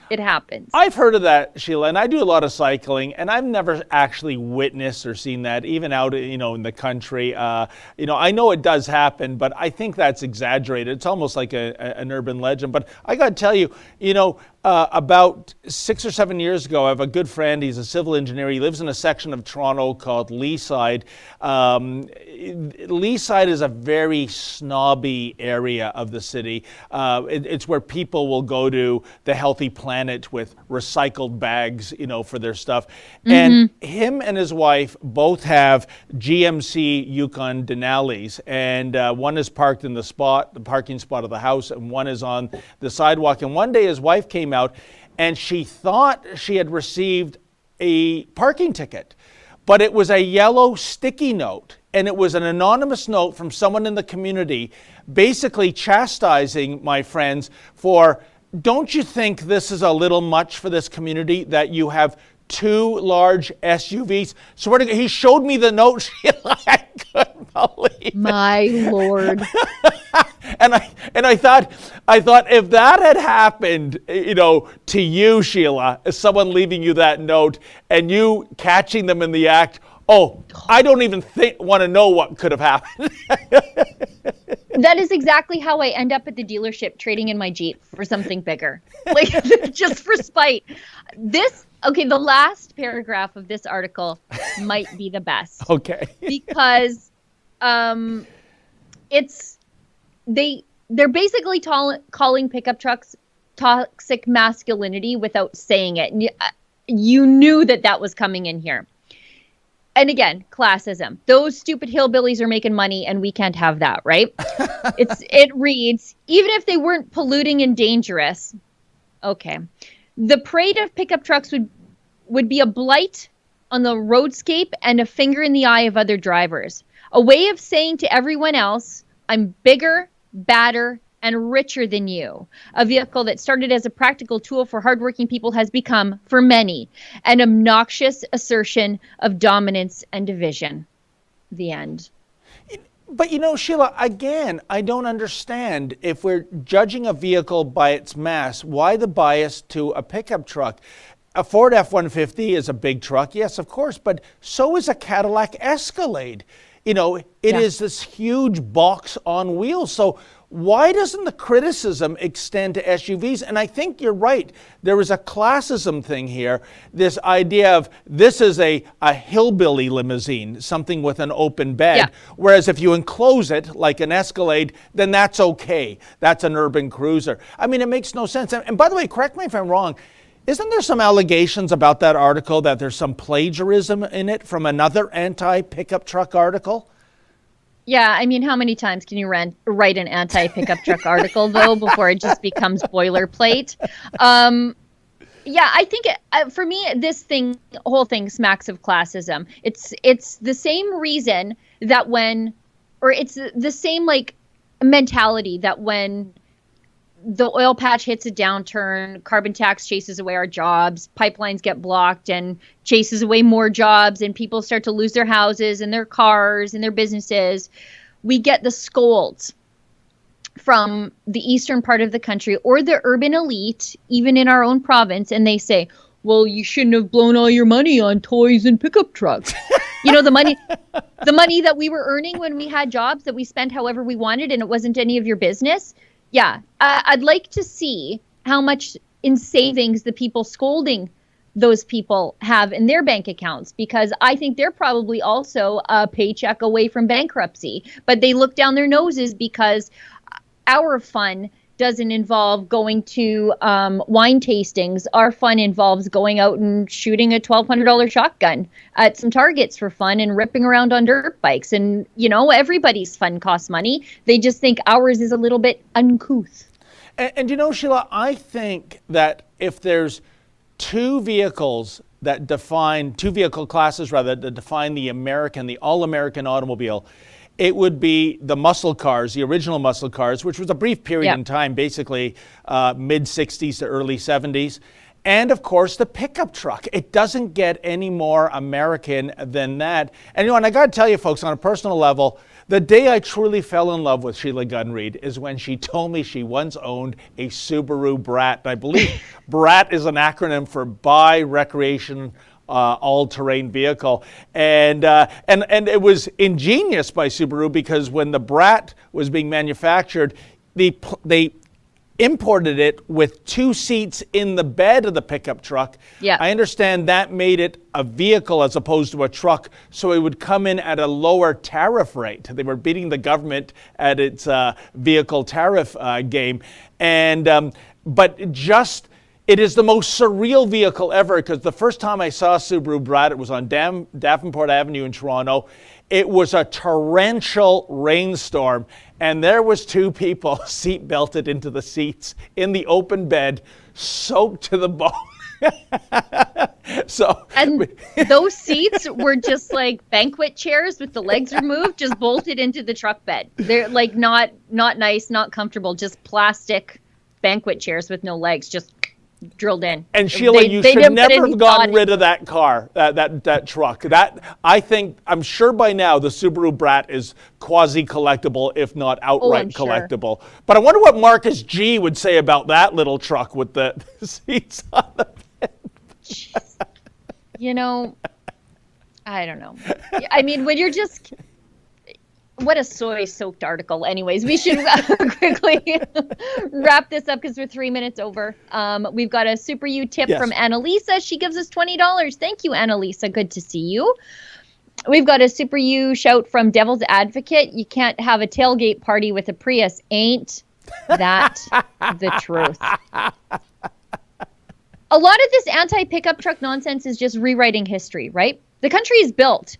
it happens. I've heard of that, Sheila, and I do a lot of cycling, and I've never actually witnessed or seen that, even out, in the country. I know it does happen, but I think that's exaggerated. It's almost like an urban legend. But I got to tell you, about 6 or 7 years ago, I have a good friend. He's a civil engineer. He lives in a section of Toronto called Leaside. Leaside is a very snobby area of the city. It's where people will go to the Healthy Planet with recycled bags, for their stuff. Mm-hmm. And him and his wife both have GMC Yukon Denali's, and one is parked in the parking spot of the house, and one is on the sidewalk. And one day his wife came out, and she thought she had received a parking ticket, but it was a yellow sticky note. And it was an anonymous note from someone in the community basically chastising my friends for, don't you think this is a little much for this community that you have 2 large SUVs? So he showed me the note, Sheila. I couldn't believe it. My Lord. And I thought if that had happened, to you, Sheila, as someone leaving you that note and you catching them in the act, I don't even want to know what could have happened. That is exactly how I end up at the dealership trading in my Jeep for something bigger. Like, just for spite. The last paragraph of this article might be the best. Okay. Because they're basically calling pickup trucks toxic masculinity without saying it. And you knew that was coming in here. And again, classism. Those stupid hillbillies are making money and we can't have that, right? It reads, even if they weren't polluting and dangerous, okay, the parade of pickup trucks would be a blight on the roadscape and a finger in the eye of other drivers. A way of saying to everyone else, I'm bigger, badder, and richer than you. A vehicle that started as a practical tool for hardworking people has become, for many, an obnoxious assertion of dominance and division. The end. But Sheila, again, I don't understand. If we're judging a vehicle by its mass, why the bias to a pickup truck? A Ford F-150 is a big truck, yes, of course, but so is a Cadillac Escalade. It is this huge box on wheels. So why doesn't the criticism extend to SUVs? And I think you're right. There is a classism thing here. This idea of this is a hillbilly limousine, something with an open bed. Yeah. Whereas if you enclose it like an Escalade, then that's okay. That's an urban cruiser. I mean, it makes no sense. And by the way, correct me if I'm wrong, isn't there some allegations about that article that there's some plagiarism in it from another anti-pickup truck article? Yeah, I mean, how many times can you write an anti-pickup truck article, though, before it just becomes boilerplate? I think for me, whole thing smacks of classism. It's the same reason that it's the same mentality that when the oil patch hits a downturn, carbon tax chases away our jobs, pipelines get blocked and chases away more jobs, and people start to lose their houses and their cars and their businesses. We get the scolds from the eastern part of the country or the urban elite, even in our own province, and they say, well, you shouldn't have blown all your money on toys and pickup trucks. The money that we were earning when we had jobs that we spent however we wanted and it wasn't any of your business. Yeah, I'd like to see how much in savings the people scolding those people have in their bank accounts, because I think they're probably also a paycheck away from bankruptcy. But they look down their noses because our fun doesn't involve going to wine tastings. Our fun involves going out and shooting a $1,200 shotgun at some targets for fun and ripping around on dirt bikes. And, everybody's fun costs money. They just think ours is a little bit uncouth. And Sheila, I think that if there's two vehicle classes rather, that define the all-American automobile, it would be the muscle cars, the original muscle cars, which was a brief period in time, basically mid-'60s to early '70s. And of course, the pickup truck. It doesn't get any more American than that. And and I got to tell you, folks, on a personal level, the day I truly fell in love with Sheila Gunreed is when she told me she once owned a Subaru Brat. And I believe Brat is an acronym for Buy Recreation all-terrain vehicle, and it was ingenious by Subaru, because when the Brat was being manufactured, they imported it with 2 seats in the bed of the pickup truck. Yeah. I understand that made it a vehicle as opposed to a truck, so it would come in at a lower tariff rate. They were beating the government at its vehicle tariff game, and it is the most surreal vehicle ever, because the first time I saw a Subaru Brat, it was on Davenport Avenue in Toronto. It was a torrential rainstorm, and there was 2 people seat belted into the seats in the open bed, soaked to the bone. And those seats were just like banquet chairs with the legs removed, just bolted into the truck bed. They're like not nice, not comfortable, just plastic banquet chairs with no legs, just drilled in. And Sheila, you should never have gotten rid of that car, that truck. I'm sure by now the Subaru Brat is quasi-collectible, if not outright collectible. Sure. But I wonder what Marcus G would say about that little truck with the seats on the bed. I don't know. I mean, when you're just... What a soy-soaked article. Anyways, we should quickly wrap this up because we're 3 minutes over. We've got a Super U tip from Annalisa. She gives us $20. Thank you, Annalisa. Good to see you. We've got a Super U shout from Devil's Advocate. You can't have a tailgate party with a Prius. Ain't that the truth? A lot of this anti-pickup truck nonsense is just rewriting history, right? The country is built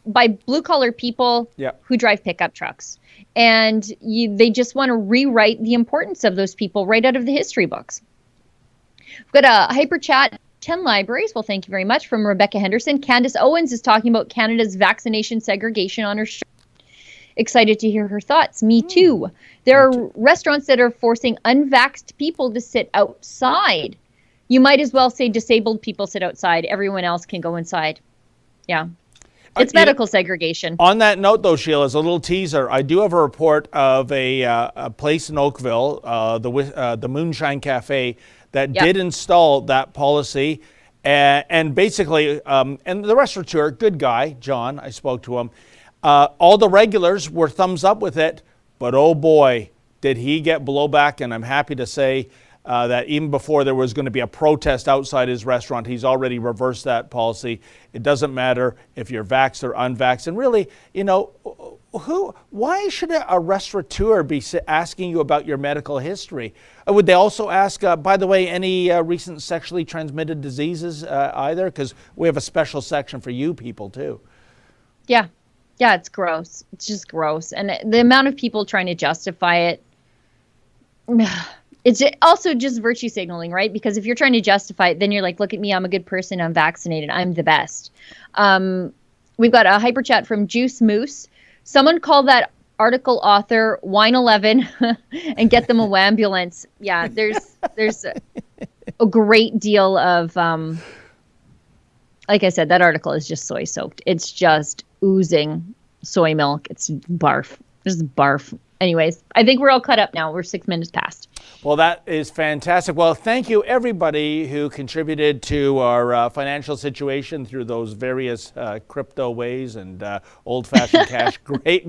by blue-collar people who drive pickup trucks. And they just want to rewrite the importance of those people right out of the history books. We've got a hyper chat, 10 libraries. Well, thank you very much, from Rebecca Henderson. Candace Owens is talking about Canada's vaccination segregation on her show. Excited to hear her thoughts. Me too. There are restaurants that are forcing unvaxxed people to sit outside. You might as well say disabled people sit outside. Everyone else can go inside. Yeah. It's medical segregation. On that note, though, Sheila, as a little teaser, I do have a report of a place in Oakville, the Moonshine Cafe, that did install that policy. And basically, and the restaurateur, good guy, John, I spoke to him, all the regulars were thumbs up with it, but oh boy, did he get blowback. And I'm happy to say that even before there was going to be a protest outside his restaurant, he's already reversed that policy. It doesn't matter if you're vaxxed or unvaxxed. And really, why should a restaurateur be asking you about your medical history? Would they also ask, by the way, any recent sexually transmitted diseases either? Because we have a special section for you people too. Yeah, it's gross. It's just gross. And the amount of people trying to justify it, it's also just virtue signaling, right? Because if you're trying to justify it, then you're like, look at me, I'm a good person, I'm vaccinated, I'm the best. We've got a hyper chat from Juice Moose. Someone called that article author, wine 11, and get them a ambulance. Yeah, there's a great deal of, like I said, that article is just soy soaked. It's just oozing soy milk. It's barf. Just barf. Anyways, I think we're all caught up now. We're 6 minutes past. Well, that is fantastic. Well, thank you, everybody who contributed to our financial situation through those various crypto ways and old-fashioned cash.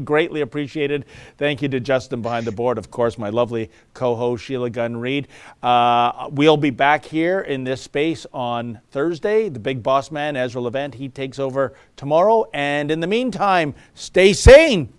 Greatly appreciated. Thank you to Justin behind the board, of course, my lovely co-host, Sheila Gunn-Reid. We'll be back here in this space on Thursday. The big boss man, Ezra Levant, he takes over tomorrow. And in the meantime, stay sane.